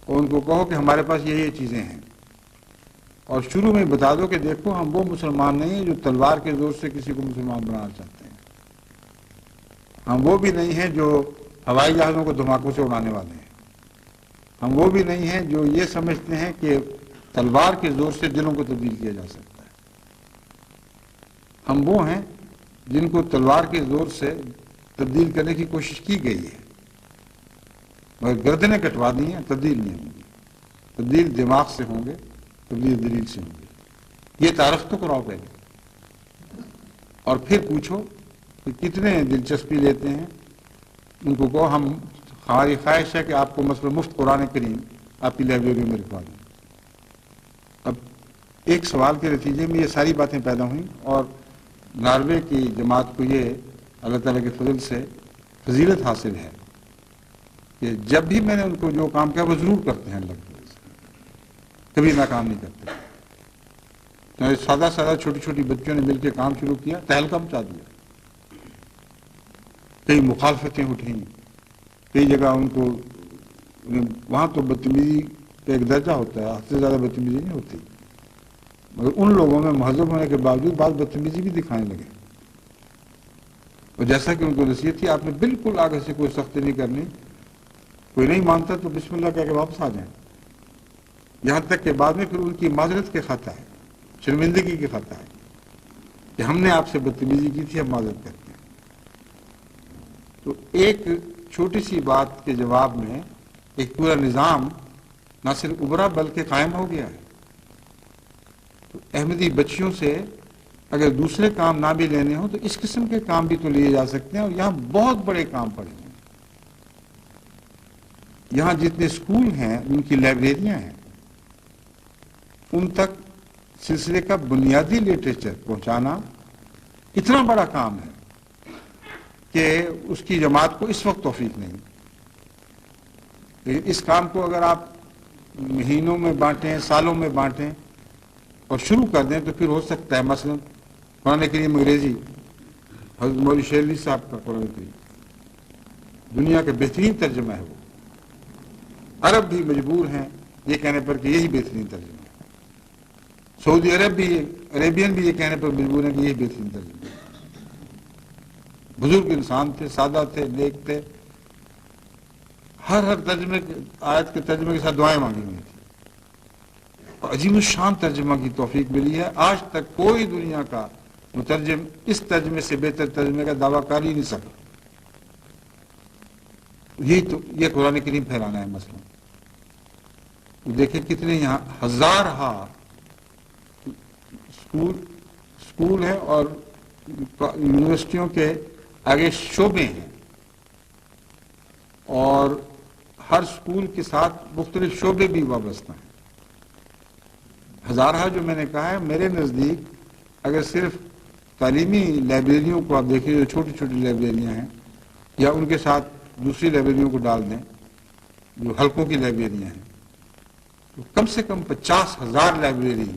اور ان کو کہو کہ ہمارے پاس یہ چیزیں ہیں. اور شروع میں بتا دو کہ دیکھو ہم وہ مسلمان نہیں ہیں جو تلوار کے زور سے کسی کو مسلمان بنانا چاہتے ہیں. ہم وہ بھی نہیں ہیں جو ہوائی جہازوں کو دھماکوں سے اڑانے والے ہیں. ہم وہ بھی نہیں ہیں جو یہ سمجھتے ہیں کہ تلوار کے زور سے دلوں کو تبدیل کیا جا سکتا ہے. ہم وہ ہیں جن کو تلوار کے زور سے تبدیل کرنے کی کوشش کی گئی ہے، مگر گردنیں کٹوا دی ہیں، تبدیل نہیں ہوں گی. تبدیل دماغ سے ہوں گے، تبدیل دلیل سے ہوں گے. یہ تعارف تو کراؤ پہلے، اور پھر پوچھو کہ کتنے دلچسپی لیتے ہیں. ان کو کہو ہماری خواہش ہے کہ آپ کو مثلا مفت قرآن کریم آپ کی لائبریری میں رکھوا دیں. اب ایک سوال کے نتیجے میں یہ ساری باتیں پیدا ہوئیں، اور ناروے کی جماعت کو یہ اللہ تعالیٰ کے فضل سے فضیلت حاصل ہے کہ جب بھی میں نے ان کو جو کام کیا وہ ضرور کرتے ہیں. اللہ کے فضل سے کبھی ناکام نہیں کرتے. سادہ سادہ چھوٹی چھوٹی بچوں نے مل کے کام شروع کیا، تہلکہ مچا دیا. کئی مخالفتیں اٹھیں، کئی جگہ ان کو وہاں تو بدتمیزی کا ایک درجہ ہوتا ہے، حد سے زیادہ بدتمیزی نہیں ہوتی، مگر ان لوگوں میں مہذب ہونے کے باوجود بعض بدتمیزی بھی دکھانے لگے، اور جیسا کہ ان کو نصیحت تھی آپ نے بالکل آگے سے کوئی سختی نہیں کرنی، کوئی نہیں مانتا تو بسم اللہ کہہ کے واپس آ جائیں، یہاں تک کہ بعد میں پھر ان کی معذرت کے خط ہے، شرمندگی کے خط ہے کہ ہم نے آپ سے بدتمیزی کی تھی، اب معذرت کرتے ہیں۔ تو ایک چھوٹی سی بات کے جواب میں ایک پورا نظام نہ صرف ابھرا بلکہ قائم ہو گیا ہے۔ تو احمدی بچیوں سے اگر دوسرے کام نہ بھی لینے ہوں تو اس قسم کے کام بھی تو لیے جا سکتے ہیں، اور یہاں بہت بڑے کام پڑے ہیں۔ یہاں جتنے اسکول ہیں ان کی لائبریریاں ہیں، ان تک سلسلے کا بنیادی لٹریچر پہنچانا اتنا بڑا کام ہے کہ اس کی جماعت کو اس وقت توفیق نہیں، لیکن اس کام کو اگر آپ مہینوں میں بانٹیں، سالوں میں بانٹیں اور شروع کر دیں تو پھر ہو سکتا ہے۔ مثلا قرآن کریم انگریزی، حضرت مولوی شیر علی صاحب کا قرآن کریم دنیا کا بہترین ترجمہ ہے، وہ عرب بھی مجبور ہیں یہ کہنے پر کہ یہی بہترین ترجمہ ہے، سعودی عربین بھی یہ کہنے پر مجبور ہیں کہ یہی بہترین ترجمہ ہے۔ بزرگ انسان تھے، سادہ تھے، نیک تھے، ہر ترجمے آیت کے ترجمے کے ساتھ دعائیں مانگی ہوئی تھی، اور عظیم الشان ترجمہ کی توفیق ملی ہے۔ آج تک کوئی دنیا کا مترجم اس ترجمے سے بہتر ترجمے کا دعویٰ کر ہی نہیں سکا۔ یہ قرآن کریم پھیلانا ہے مسئلہ۔ دیکھیں کتنے یہاں ہزارہا اسکول ہیں اور یونیورسٹیوں کے آگے شعبے ہیں، اور ہر اسکول کے ساتھ مختلف شعبے بھی وابستہ ہیں۔ ہزارہا جو میں نے کہا ہے، میرے نزدیک اگر صرف تعلیمی لائبریریوں کو آپ دیکھیں جو چھوٹی چھوٹی لائبریریاں ہیں، یا ان کے ساتھ دوسری لائبریریوں کو ڈال دیں جو حلقوں کی لائبریریاں ہیں، تو کم سے کم 50,000 لائبریری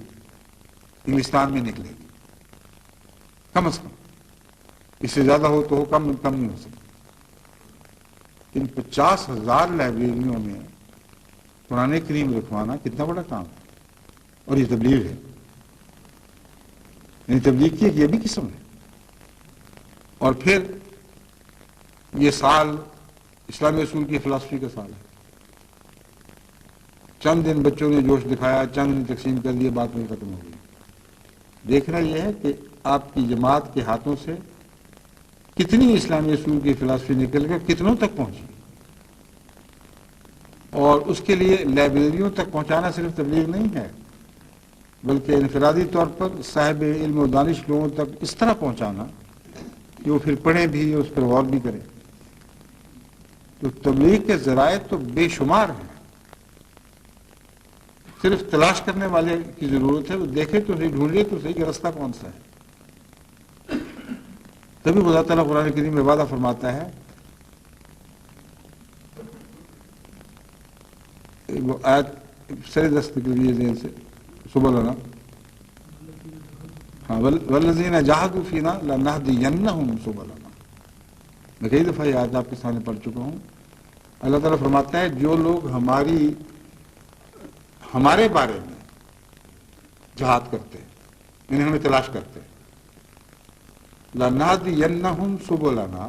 انگلستان میں نکلے گی، کم از کم۔ اس سے زیادہ ہو تو ہو، کم نہیں ہو سکتا۔ ان 50,000 لائبریریوں میں قرآن کریم رکھوانا کتنا بڑا کام ہے، اور یہ تبلیغ ہے، یعنی تبلیغ کی ایک یہ بھی قسم ہے۔ اور پھر یہ سال اسلامی اصول کی فلسفی کا سال ہے، چند دن بچوں نے جوش دکھایا، چند دن تقسیم کر دیے، بات میں ختم ہو گئی۔ دیکھنا یہ ہے کہ آپ کی جماعت کے ہاتھوں سے کتنی اسلامی اصول کی فلسفی نکل کر کتنوں تک پہنچی، اور اس کے لیے لائبریریوں تک پہنچانا صرف تبلیغ نہیں ہے، بلکہ انفرادی طور پر صاحب علم و دانش لوگوں تک اس طرح پہنچانا کہ وہ پھر پڑھیں بھی، اس پر غور بھی کریں۔ تو تبلیغ کے ذرائع تو بے شمار ہیں، صرف تلاش کرنے والے کی ضرورت ہے، وہ دیکھے تو صحیح، ڈھونڈے تو صحیح کہ راستہ کون سا ہے۔ تبھی خدا تعالیٰ قرآن کریم میں وعدہ فرماتا ہے، وہ آیت سر دست کے لیے ذہن سے سبلنا، ہاں، والذین جاہدوا فینا لنہدینہم سبلنا، میں کئی دفعہ یہ آیت آپ کے سامنے پڑھ چکا ہوں۔ اللہ تعالیٰ فرماتا ہے جو لوگ ہمارے بارے میں جہاد کرتے ہیں، یعنی ہمیں تلاش کرتے ہیں، لنہدینہم سبلنا،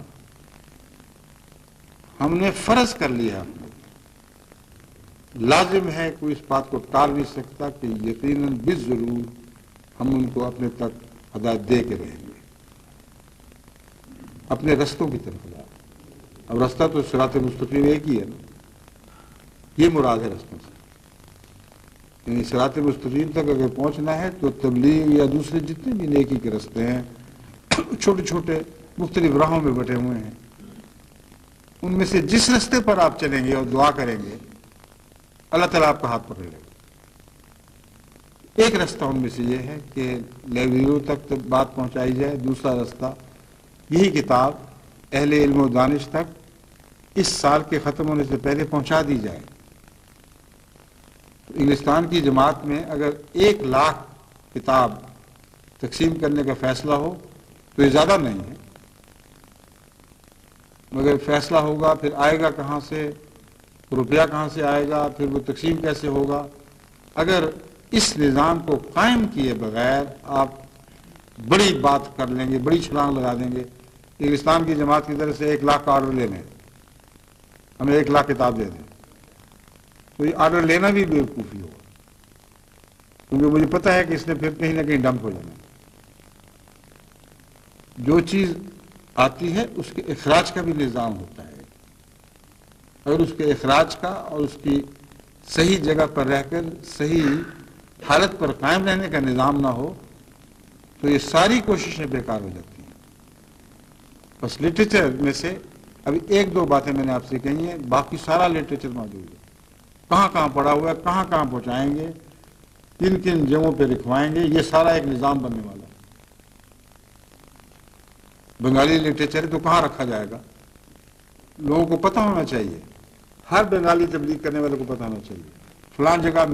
ہم نے فرض کر لیا ہے، لازم ہے، کوئی اس بات کو ٹال نہیں سکتا کہ یقیناً بالضرور ہم ان کو اپنے تک ہدایت دے کے رہیں گے، اپنے رستوں کی طرف لا۔ اب رستہ تو صراط مستقیم ایک ہی ہے نا، یہ مراد ہے رستوں سے، یعنی صراط مستقیم تک اگر پہنچنا ہے تو تبلیغ یا دوسرے جتنے بھی نیکی کے رستے ہیں، چھوٹے چھوٹے مختلف راہوں میں بٹے ہوئے ہیں، ان میں سے جس رستے پر آپ چلیں گے اور دعا کریں گے اللہ تعالیٰ آپ کا ہاتھ پکڑ لے گا۔ ایک رستہ ان میں سے یہ ہے کہ لائبریریوں تک بات پہنچائی جائے، دوسرا رستہ یہی کتاب اہل علم و دانش تک اس سال کے ختم ہونے سے پہلے پہنچا دی جائے۔ انگلستان کی جماعت میں اگر 1,00,000 کتاب تقسیم کرنے کا فیصلہ ہو تو یہ زیادہ نہیں ہے، مگر فیصلہ ہوگا پھر آئے گا کہاں سے، روپیہ کہاں سے آئے گا، پھر وہ تقسیم کیسے ہوگا۔ اگر اس نظام کو قائم کیے بغیر آپ بڑی بات کر لیں گے، بڑی چھلانگ لگا دیں گے، ایک اسلام کی جماعت کی طرف سے 1 لاکھ کا آرڈر لے لیں، ہمیں 1 لاکھ کتاب دے دیں، تو یہ آرڈر لینا بھی بیوقوفی ہوگا، کیونکہ مجھے پتہ ہے کہ اس نے پھر کہیں نہ کہیں ڈمپ ہو جانا ہے۔ جو چیز آتی ہے اس کے اخراج کا بھی نظام ہوتا ہے، اگر اس کے اخراج کا اور اس کی صحیح جگہ پر رہ کر صحیح حالت پر قائم رہنے کا نظام نہ ہو تو یہ ساری کوششیں بیکار ہو جاتی ہیں۔ بس لٹریچر میں سے ابھی 1-2 باتیں میں نے آپ سے کہی ہیں، باقی سارا لٹریچر موجود ہے، کہاں کہاں پڑا ہوا ہے، کہاں کہاں پہنچائیں گے، کن کن جگہوں پہ لکھوائیں گے، یہ سارا ایک نظام بننے والا ہے۔ بنگالی لٹریچر تو کہاں رکھا جائے گا، لوگوں کو پتہ ہونا چاہیے، ہر بنگالی تبلیغ کرنے والے کو پتہ ہونا چاہیے فلان جگہ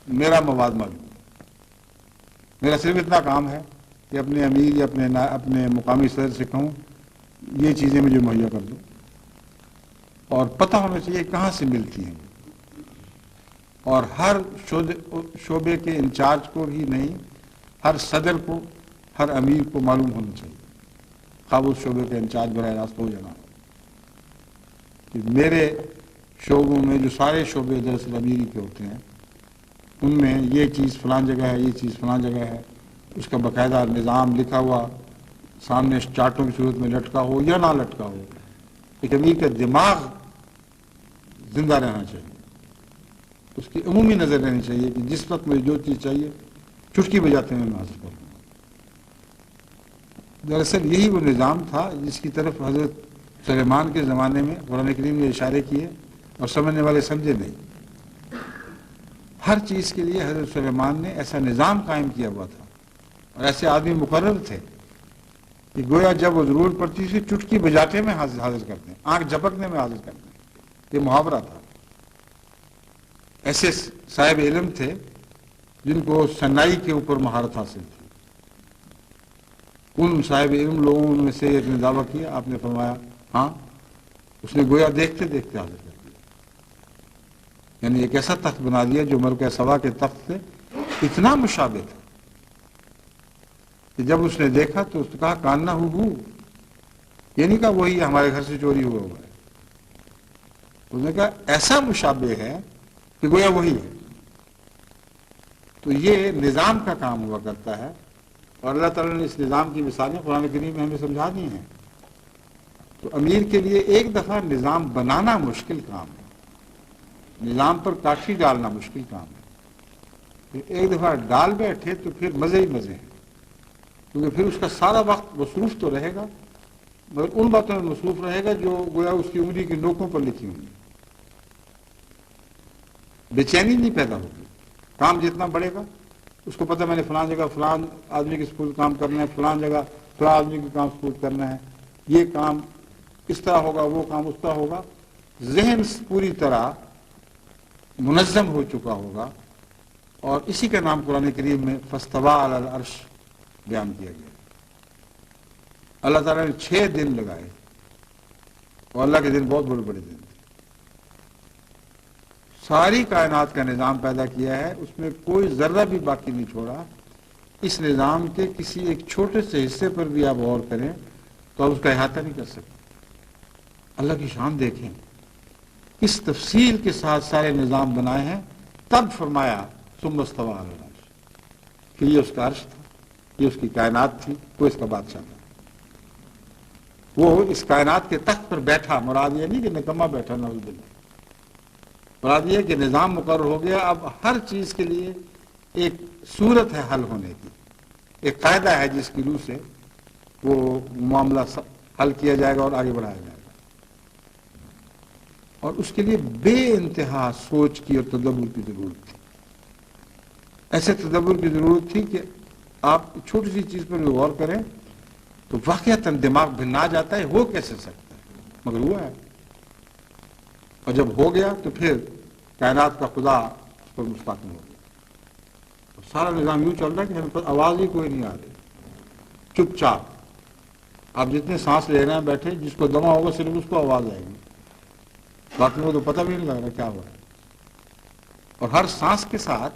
میرا مواد موجود ہے۔ میرا صرف اتنا کام ہے کہ اپنے امیر یا اپنے مقامی صدر سے کہوں یہ چیزیں مجھے مہیا کر دو، اور پتہ ہونا چاہیے کہاں سے ملتی ہیں، اور ہر شعبے کے انچارج کو ہی نہیں، ہر صدر کو، ہر امیر کو معلوم ہونا چاہیے، خواب اس شعبے کے انچارج براہ راست ہو جانا کہ میرے شعبوں میں جو سارے شعبے دراصل امیری کے ہوتے ہیں ان میں یہ چیز فلان جگہ ہے، یہ چیز فلان جگہ ہے، اس کا باقاعدہ نظام لکھا ہوا سامنے چارٹوں کی صورت میں لٹکا ہو یا نہ لٹکا ہو۔ ایک امیر کا دماغ زندہ رہنا چاہیے، اس کی عمومی نظر رہنی چاہیے کہ جس وقت مجھے جو چیز چاہیے چٹکی بجاتے میں حاصل کروں۔ دراصل یہی وہ نظام تھا جس کی طرف حضرت سلیمان کے زمانے میں قرآن کریم نے اشارے کیے اور سمجھنے والے سمجھے نہیں۔ ہر چیز کے لیے حضرت سلیمان نے ایسا نظام قائم کیا ہوا تھا اور ایسے آدمی مقرر تھے کہ گویا جب وہ ضرورت پڑتی تھی چٹکی بجاتے میں حاضر کرتے ہیں، آنکھ جھپکنے میں حاضر کرتے ہیں، یہ محاورہ تھا۔ ایسے صاحب علم تھے جن کو صنائی کے اوپر مہارت حاصل تھی، ان صاحب علم لوگوں میں سے ایک نے دعویٰ کیا، آپ نے فرمایا ہاں، اس نے گویا دیکھتے دیکھتے حاضر کر دیا، یعنی ایک ایسا تخت بنا دیا جو ملکہ سبا کے تخت سے اتنا مشابہ تھا کہ جب اس نے دیکھا تو اس نے کہا کاننا ہو، یہ نہیں کہا وہی ہمارے گھر سے چوری ہوا ہے، اس نے کہا ایسا مشابہ ہے کہ گویا وہی ہے۔ تو یہ نظام کا کام ہوا کرتا ہے، اور اللہ تعالیٰ نے اس نظام کی مثالیں قرآن کریم میں ہمیں سمجھا دی ہیں۔ تو امیر کے لیے ایک دفعہ نظام بنانا مشکل کام ہے، نظام پر کاشی ڈالنا مشکل کام ہے، ایک دفعہ ڈال بیٹھے تو پھر مزے ہی مزے ہیں، کیونکہ پھر اس کا سارا وقت مصروف تو رہے گا مگر ان باتوں میں مصروف رہے گا جو گویا اس کی انگلی کی نوکوں پر لکھی ہوں گی، بے چینی نہیں پیدا ہوگی۔ کام جتنا بڑھے گا اس کو پتہ میں نے فلان جگہ فلان آدمی کے سپورٹ کام کرنا ہے، فلان جگہ فلان آدمی کے کام سپورٹ کرنا ہے، یہ کام اس طرح ہوگا، وہ کام اس طرح ہوگا، ذہن پوری طرح منظم ہو چکا ہوگا، اور اسی کا نام قرآن کریم میں فاستویٰ علی العرش بیان کیا گیا۔ اللہ تعالیٰ نے 6 دن لگائے، اور اللہ کے دن بہت بڑے بڑے دن تھے، ساری کائنات کا نظام پیدا کیا ہے، اس میں کوئی ذرہ بھی باقی نہیں چھوڑا۔ اس نظام کے کسی ایک چھوٹے سے حصے پر بھی آپ غور کریں تو آپ اس کا احاطہ نہیں کر سکتے۔ اللہ کی شان دیکھیں، اس تفصیل کے ساتھ سارے نظام بنائے ہیں، تب فرمایا ثم استویٰ علی العرش کہ یہ اس کا عرش تھا، یہ اس کی کائنات تھی، وہ اس کا بادشاہ تھا، وہ اس کائنات کے تخت پر بیٹھا۔ مراد یہ نہیں کہ نکما بیٹھا، نعوذ باللہ، مراد یہ کہ نظام مقرر ہو گیا، اب ہر چیز کے لیے ایک صورت ہے حل ہونے کی، ایک قاعدہ ہے جس کی روح سے وہ معاملہ حل کیا جائے گا اور آگے بڑھایا جائے گا، اور اس کے لیے بے انتہا سوچ کی اور تدبر کی ضرورت تھی۔ ایسے تدبر کی ضرورت تھی کہ آپ چھوٹی سی چیز پر غور کریں تو واقعتاً دماغ بھنا جاتا ہے، ہو کیسے سکتا ہے، مگر ہوا ہے، اور جب ہو گیا تو پھر کائنات کا خدا اس پر مستقل ہو گیا، اور سارا نظام یوں چل رہا ہے کہ ہمیں پر آواز ہی کوئی نہیں آ رہی، چپ چاپ، آپ جتنے سانس لے رہے ہیں بیٹھے، جس کو دمہ ہوگا صرف اس کو آواز آئے گی، باقی کو تو پتہ بھی نہیں لگ رہا کیا ہو رہا ہے۔ اور ہر سانس کے ساتھ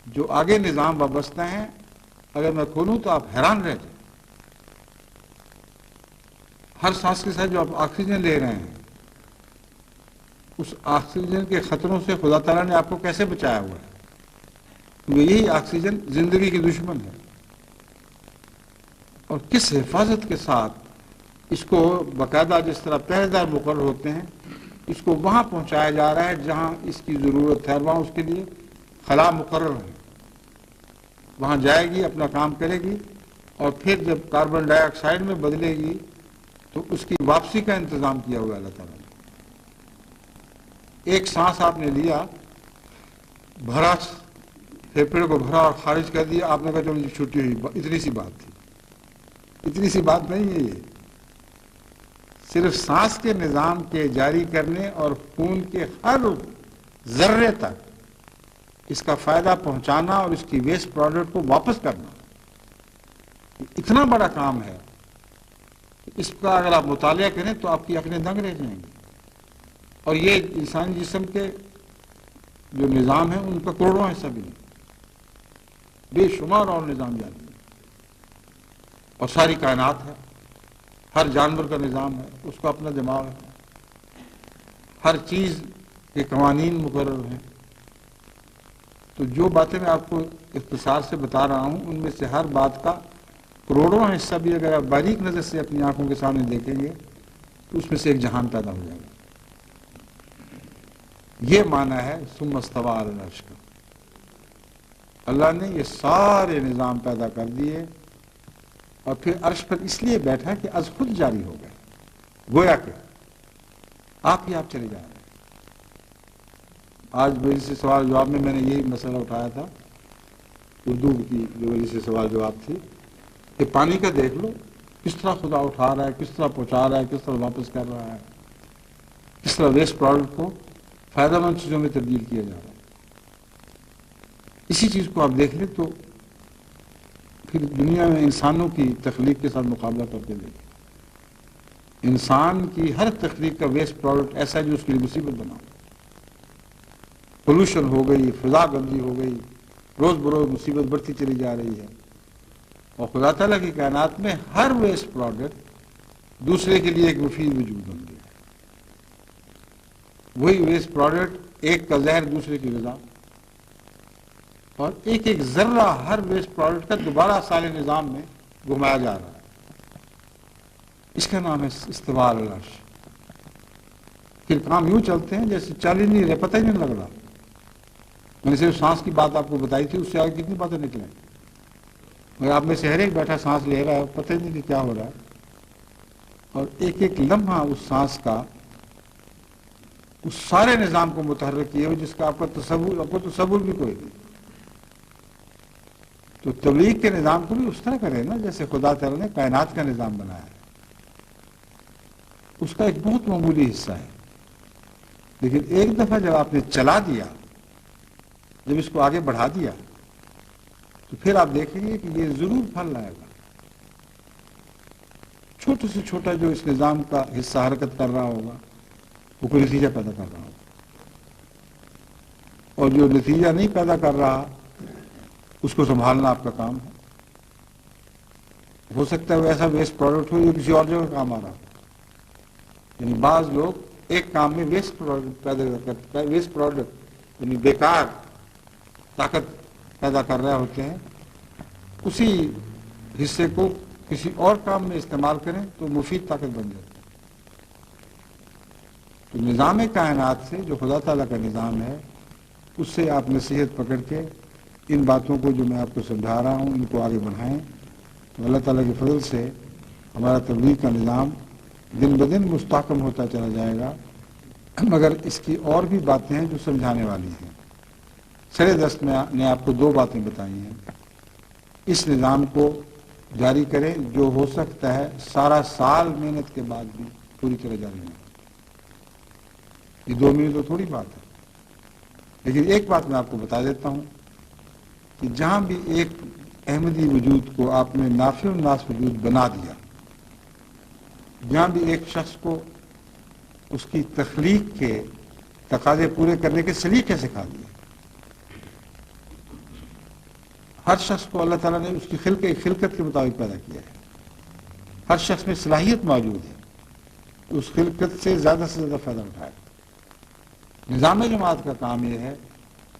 جو آگے نظام وابستہ ہیں، اگر میں کھولوں تو آپ حیران رہ جائیں۔ ہر سانس کے ساتھ جو آپ آکسیجن لے رہے ہیں، اس آکسیجن کے خطروں سے خدا تعالیٰ نے آپ کو کیسے بچایا ہوا ہے؟ کیونکہ یہی آکسیجن زندگی کی دشمن ہے، اور کس حفاظت کے ساتھ اس کو باقاعدہ جس طرح پہرے دار مقرر ہوتے ہیں، اس کو وہاں پہنچایا جا رہا ہے جہاں اس کی ضرورت ہے، وہاں اس کے لیے خلا مقرر ہے، وہاں جائے گی، اپنا کام کرے گی، اور پھر جب کاربن ڈائی آکسائڈ میں بدلے گی تو اس کی واپسی کا انتظام کیا ہوا اللہ تعالیٰ نے۔ ایک سانس آپ نے لیا، بھرا، پھیپھڑے کو بھرا اور خارج کر دیا، آپ نے کہا چلو چھٹی ہوئی، اتنی سی بات تھی۔ اتنی سی بات نہیں ہے، یہ صرف سانس کے نظام کے جاری کرنے اور خون کے ہر ذرے تک اس کا فائدہ پہنچانا اور اس کی ویسٹ پروڈکٹ کو واپس کرنا، اتنا بڑا کام ہے۔ اس کا اگر آپ مطالعہ کریں تو آپ کی عقلیں دنگ رہ جائیں گی۔ اور یہ انسانی جسم کے جو نظام ہیں ان کا کروڑوں حصہ بھی نہیں، بے شمار اور نظام جاری ہے، اور ساری کائنات ہے، ہر جانور کا نظام ہے، اس کا اپنا دماغ ہے، ہر چیز کے قوانین مقرر ہیں۔ تو جو باتیں میں آپ کو اختصار سے بتا رہا ہوں، ان میں سے ہر بات کا کروڑوں حصہ بھی اگر آپ باریک نظر سے اپنی آنکھوں کے سامنے دیکھیں گے تو اس میں سے ایک جہان پیدا ہو جائے گا۔ یہ معنی ہے ثم استوى علی العرش کا۔ اللہ نے یہ سارے نظام پیدا کر دیے اور پھر عرش پر اس لیے بیٹھا کہ از خود جاری ہو گئے، گویا کہ آپ ہی آپ چلے جا رہے ہیں۔ آج میری سے سوال جواب میں نے یہی مسئلہ اٹھایا تھا، اردو کی جو میری سے سوال جواب تھی کہ پانی کا دیکھ لو کس طرح خدا اٹھا رہا ہے، کس طرح پہنچا رہا ہے، کس طرح واپس کر رہا ہے، کس طرح ویسٹ پروڈکٹ کو فائدہ مند چیزوں میں تبدیل کیا جا رہا ہے۔ اسی چیز کو آپ دیکھ لیں تو پھر دنیا میں انسانوں کی تخلیق کے ساتھ مقابلہ کر کے دیکھیں، انسان کی ہر تخلیق کا ویسٹ پروڈکٹ ایسا ہے جو اس کے لیے مصیبت بنا، پولوشن ہو گئی، فضا گندی ہو گئی، روز بروز مصیبت بڑھتی چلی جا رہی ہے، اور خدا تعالیٰ کی کائنات میں ہر ویسٹ پروڈکٹ دوسرے کے لیے ایک مفید وجود بن گیا، وہی ویسٹ پروڈکٹ ایک کا زہر دوسرے کی غذا، اور ایک ایک ذرہ ہر ویسٹ پروڈکٹ کا دوبارہ سارے نظام میں گھمایا جا رہا ہے۔ اس کا نام ہے استواء علی العرش۔ پھر کام یوں چلتے ہیں جیسے چل ہی نہیں رہے، پتہ ہی نہیں لگ رہا۔ میں نے صرف سانس کی بات آپ کو بتائی تھی، اس سے آگے کتنی باتیں نکلیں، مگر آپ میں سے ہر ایک بیٹھا سانس لے رہا ہے، پتہ ہی نہیں کہ کیا ہو رہا ہے، اور ایک ایک لمحہ اس سانس کا اس سارے نظام کو متحرک کیے ہوئے جس کا آپ کو تصور بھی کوئی نہیں۔ تو تبلیغ کے نظام کو بھی اس طرح کرے نا جیسے خدا تعالیٰ نے کائنات کا نظام بنایا ہے، اس کا ایک بہت معمولی حصہ ہے، لیکن ایک دفعہ جب آپ نے چلا دیا، جب اس کو آگے بڑھا دیا، تو پھر آپ دیکھیں گے کہ یہ ضرور پھل لائے گا۔ چھوٹے سے چھوٹا جو اس نظام کا حصہ حرکت کر رہا ہوگا وہ کوئی نتیجہ پیدا کر رہا ہوگا، اور جو نتیجہ نہیں پیدا کر رہا اس کو سنبھالنا آپ کا کام ہے۔ ہو سکتا ہے وہ ایسا ویسٹ پروڈکٹ ہو جو کسی اور جگہ کام آ رہا ہو، یعنی بعض لوگ ایک کام میں ویسٹ پروڈکٹ یعنی بیکار طاقت پیدا کر رہے ہوتے ہیں، اسی حصے کو کسی اور کام میں استعمال کریں تو مفید طاقت بن جاتی ہے۔ تو نظام کائنات سے جو خدا تعالیٰ کا نظام ہے اس سے آپ نصیحت پکڑ کے ان باتوں کو جو میں آپ کو سمجھا رہا ہوں ان کو آگے بڑھائیں، تو اللہ تعالیٰ کے فضل سے ہمارا تبلیغ کا نظام دن بدن مستحکم ہوتا چلا جائے گا۔ مگر اس کی اور بھی باتیں ہیں جو سمجھانے والی ہیں۔ سر دست میں نے آپ کو دو باتیں بتائی ہیں۔ اس نظام کو جاری کریں جو ہو سکتا ہے سارا سال محنت کے بعد بھی پوری طرح جاری نہیں، یہ 2 مہینے تو تھوڑی بات ہے، لیکن ایک بات میں آپ کو بتا دیتا ہوں کہ جہاں بھی ایک احمدی وجود کو آپ نے نافع الناس وجود بنا دیا، جہاں بھی ایک شخص کو اس کی تخلیق کے تقاضے پورے کرنے کے سلیقے سکھا دیے. ہر شخص کو اللہ تعالیٰ نے اس کی خلقت کے مطابق پیدا کیا ہے. ہر شخص میں صلاحیت موجود ہے اس خلقت سے زیادہ فائدہ اٹھائے. نظام جماعت کا کام یہ ہے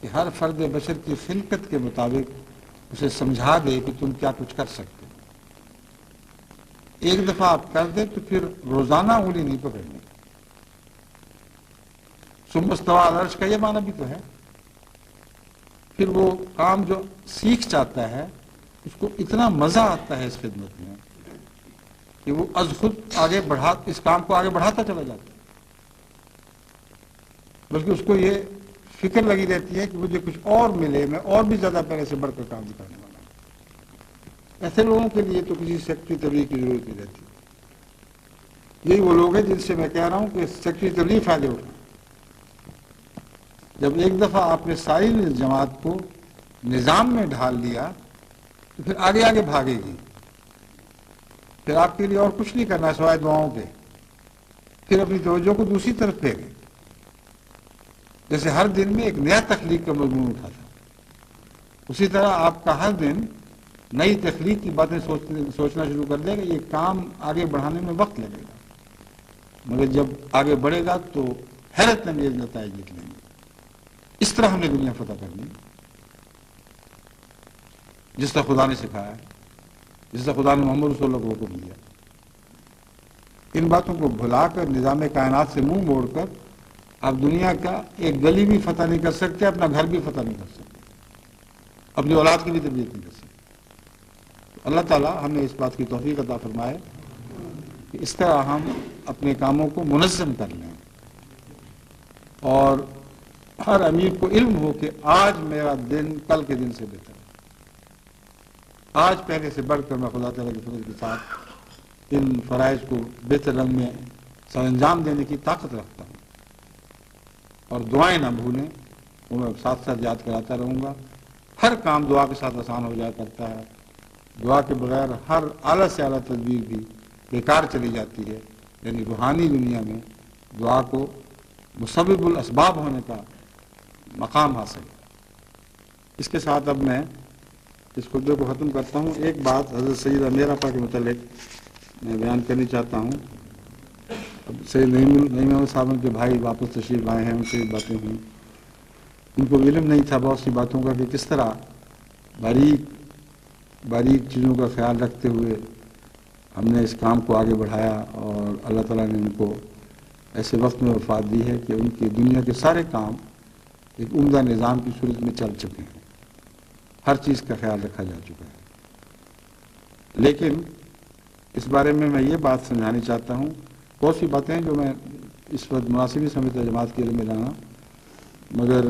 کہ ہر فرد بشر کی خلقت کے مطابق اسے سمجھا دے کہ تم کیا کچھ کر سکتے. ایک دفعہ آپ کر دیں تو پھر روزانہ انگلی نہیں پکڑنی. ثم استوى على العرش کا یہ معنی بھی تو ہے. پھر وہ کام جو سیکھ چاہتا ہے اس کو اتنا مزہ آتا ہے اس خدمت میں کہ وہ از خود اس کام کو آگے بڑھاتا چلا جاتا ہے. بلکہ اس کو یہ فکر لگی رہتی ہے کہ مجھے کچھ اور ملے، میں اور بھی زیادہ پہلے سے بڑھ کر کام دکھانے والا ہوں. ایسے لوگوں کے لیے تو کسی سیکٹری تبلیغ کی ضرورت نہیں رہتی. یہی وہ لوگ ہیں جن سے میں کہہ رہا ہوں کہ سیکٹری تبلیغ فائدے اٹھائیں. جب ایک دفعہ آپ نے ساری جماعت کو نظام میں ڈھال لیا تو پھر آگے آگے بھاگے گی. پھر آپ کے لیے اور کچھ نہیں کرنا سوائے دعاؤں کے. پھر اپنی توجہ کو دوسری طرف پھیرے. جیسے ہر دن میں ایک نیا تخلیق کا مضمون اٹھا تھا، اسی طرح آپ کا ہر دن نئی تخلیق کی باتیں سوچنا شروع کر دے گا. یہ کام آگے بڑھانے میں وقت لگے گا، مگر جب آگے بڑھے گا تو حیرت انگیز نتائج نکلیں گے. اس طرح ہم نے دنیا فتح کرنی جس طرح خدا نے سکھایا ہے، جس طرح خدا نے محمد رسول اللہ کو حکم دیا. ان باتوں کو بھلا کر نظام کائنات سے منہ موڑ کر آپ دنیا کا ایک گلی بھی فتح نہیں کر سکتے، اپنا گھر بھی فتح نہیں کر سکتے، اپنی اولاد کی بھی تربیت نہیں کر سکتے. اللہ تعالیٰ ہم نے اس بات کی توفیق عطا فرمائے کہ اس طرح ہم اپنے کاموں کو منظم کر لیں اور ہر امیر کو علم ہو کہ آج میرا دن کل کے دن سے بہتر ہے. آج پہلے سے بڑھ کر میں خدا تعالیٰ کے فضل کے ساتھ ان فرائض کو بہتر رنگ میں سر انجام دینے کی طاقت رکھتا ہوں. اور دعائیں نہ بھولیں، وہ میں ساتھ ساتھ یاد کراتا رہوں گا. ہر کام دعا کے ساتھ آسان ہو جایا کرتا ہے. دعا کے بغیر ہر اعلیٰ سے اعلیٰ تدبیر بھی بیکار چلی جاتی ہے. یعنی روحانی دنیا میں دعا کو مسبب الاسباب ہونے کا مقام حاصل ہے. اس کے ساتھ اب میں اس خطبے کو ختم کرتا ہوں. ایک بات حضرت سید امیر آپا کے متعلق میں بیان کرنی چاہتا ہوں. اب سید نعیم احمد صاحب کے بھائی واپس تشریف لائے ہیں، ان سے باتیں ہوئیں. ان کو علم نہیں تھا بہت سی باتوں کا کہ کس طرح باریک چیزوں کا خیال رکھتے ہوئے ہم نے اس کام کو آگے بڑھایا. اور اللہ تعالیٰ نے ان کو ایسے وقت میں وفات دی ہے کہ ان کی دنیا کے سارے کام ایک عمدہ نظام کی صورت میں چل چکے ہیں. ہر چیز کا خیال رکھا جا چکا ہے. لیکن اس بارے میں یہ بات سمجھانی چاہتا ہوں. بہت سی باتیں ہیں جو میں اس وقت مناسب نہیں سمجھتا جماعت کے علم میں لانا، مگر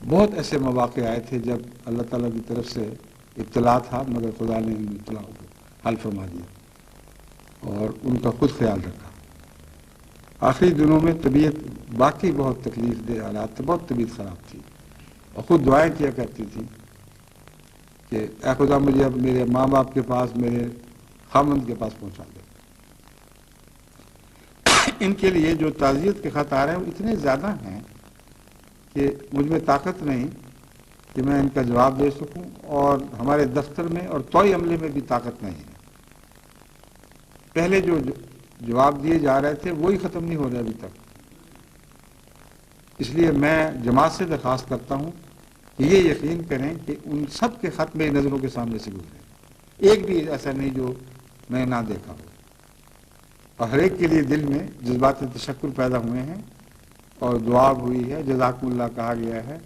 بہت ایسے مواقع آئے تھے جب اللہ تعالیٰ کی طرف سے اطلاع تھا مگر خدا نے ان اطلاع کو حل فرما دیا اور ان کا خود خیال رکھا. آخری دنوں میں طبیعت باقی بہت تکلیف دہ حالات تھے، بہت طبیعت خراب تھی اور خود دعائیں کیا کرتی تھی کہ اے خدا مجھے اب میرے ماں باپ کے پاس، میرے خاوند کے پاس پہنچا دے. ان کے لیے جو تعزیت کے خط آ رہے ہیں وہ اتنے زیادہ ہیں کہ مجھ میں طاقت نہیں کہ میں ان کا جواب دے سکوں، اور ہمارے دفتر میں اور توئی عملے میں بھی طاقت نہیں ہے. پہلے جو جواب دیے جا رہے تھے وہی ختم نہیں ہو رہے ابھی تک. اس لیے میں جماعت سے درخواست کرتا ہوں کہ یہ یقین کریں کہ ان سب کے خط میری نظروں کے سامنے سے گزرے، ایک بھی ایسا نہیں جو میں نہ دیکھا ہو. اور ہر ایک کے لیے دل میں جذبات تشکر پیدا ہوئے ہیں اور دعا ہوئی ہے، جزاکم اللہ کہا گیا ہے.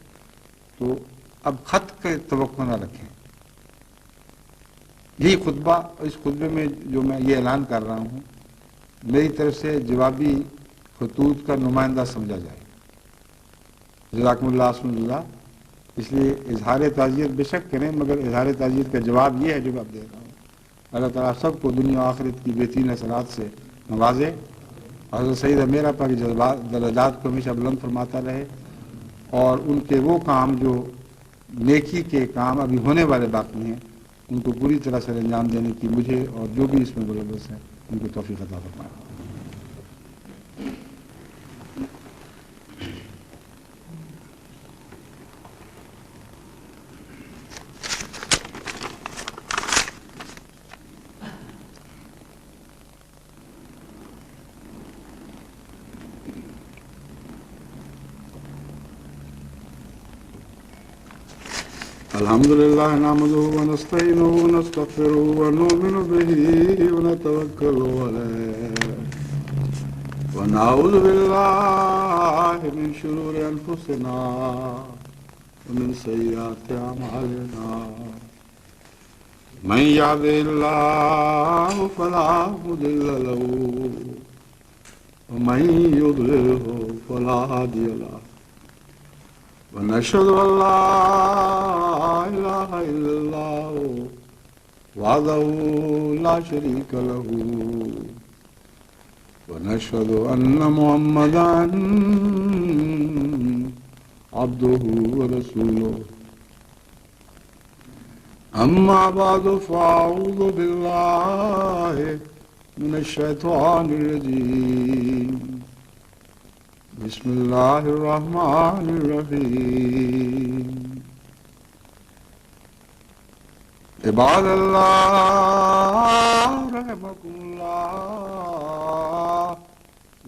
تو اب خط کا توقع نہ رکھیں. یہی خطبہ، اس خطبے میں جو میں یہ اعلان کر رہا ہوں میری طرف سے جوابی خطوط کا نمائندہ سمجھا جائے. جزاکم اللہ اسم اللہ. اس لیے اظہار تعزیت بے شک کریں، مگر اظہار تعزیت کا جواب یہ ہے جو میں اب دے رہا ہوں. اللہ تعالیٰ سب کو دنیا و آخرت کی بہترین اثرات سے نوازے. حضرت سید امیر آپا کی درجات کو ہمیشہ بلند فرماتا رہے، اور ان کے وہ کام جو نیکی کے کام ابھی ہونے والے باقی ہیں ان کو پوری طرح سے انجام دینے کی مجھے اور جو بھی اس میں ملوث ہے ان کو توفیق عطا فرمائے. الحمد لله نحمده ونستعينه ونستغفره ونؤمن به ونتوكل عليه ونعوذ بالله من شرور أنفسنا ومن سيئات أعمالنا من يهده الله فلا مضل له ومن يضلله فلا هادي له ونشهد أن لا إله إلا الله وحده لا شريك له ونشهد أن محمدا عبده ورسوله. أما بعد فأعوذ بالله من الشيطان الرجيم. بسم الله الرحمن الرحيم. عباد الله رحمكم الله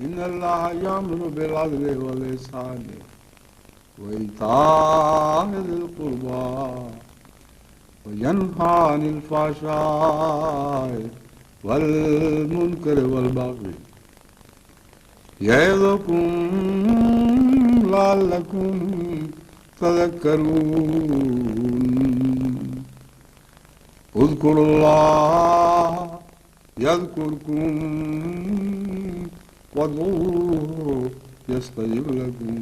إن الله يأمر بالعدل والإحسان وإيتاء ذي القربى وينهى عن الفحشاء والمنكر والبغي يعظكم لعلكم تذكرون. اذكروا الله يذكركم وادعوه يستجب لكم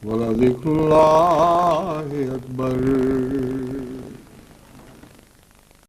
ولذكر الله أكبر.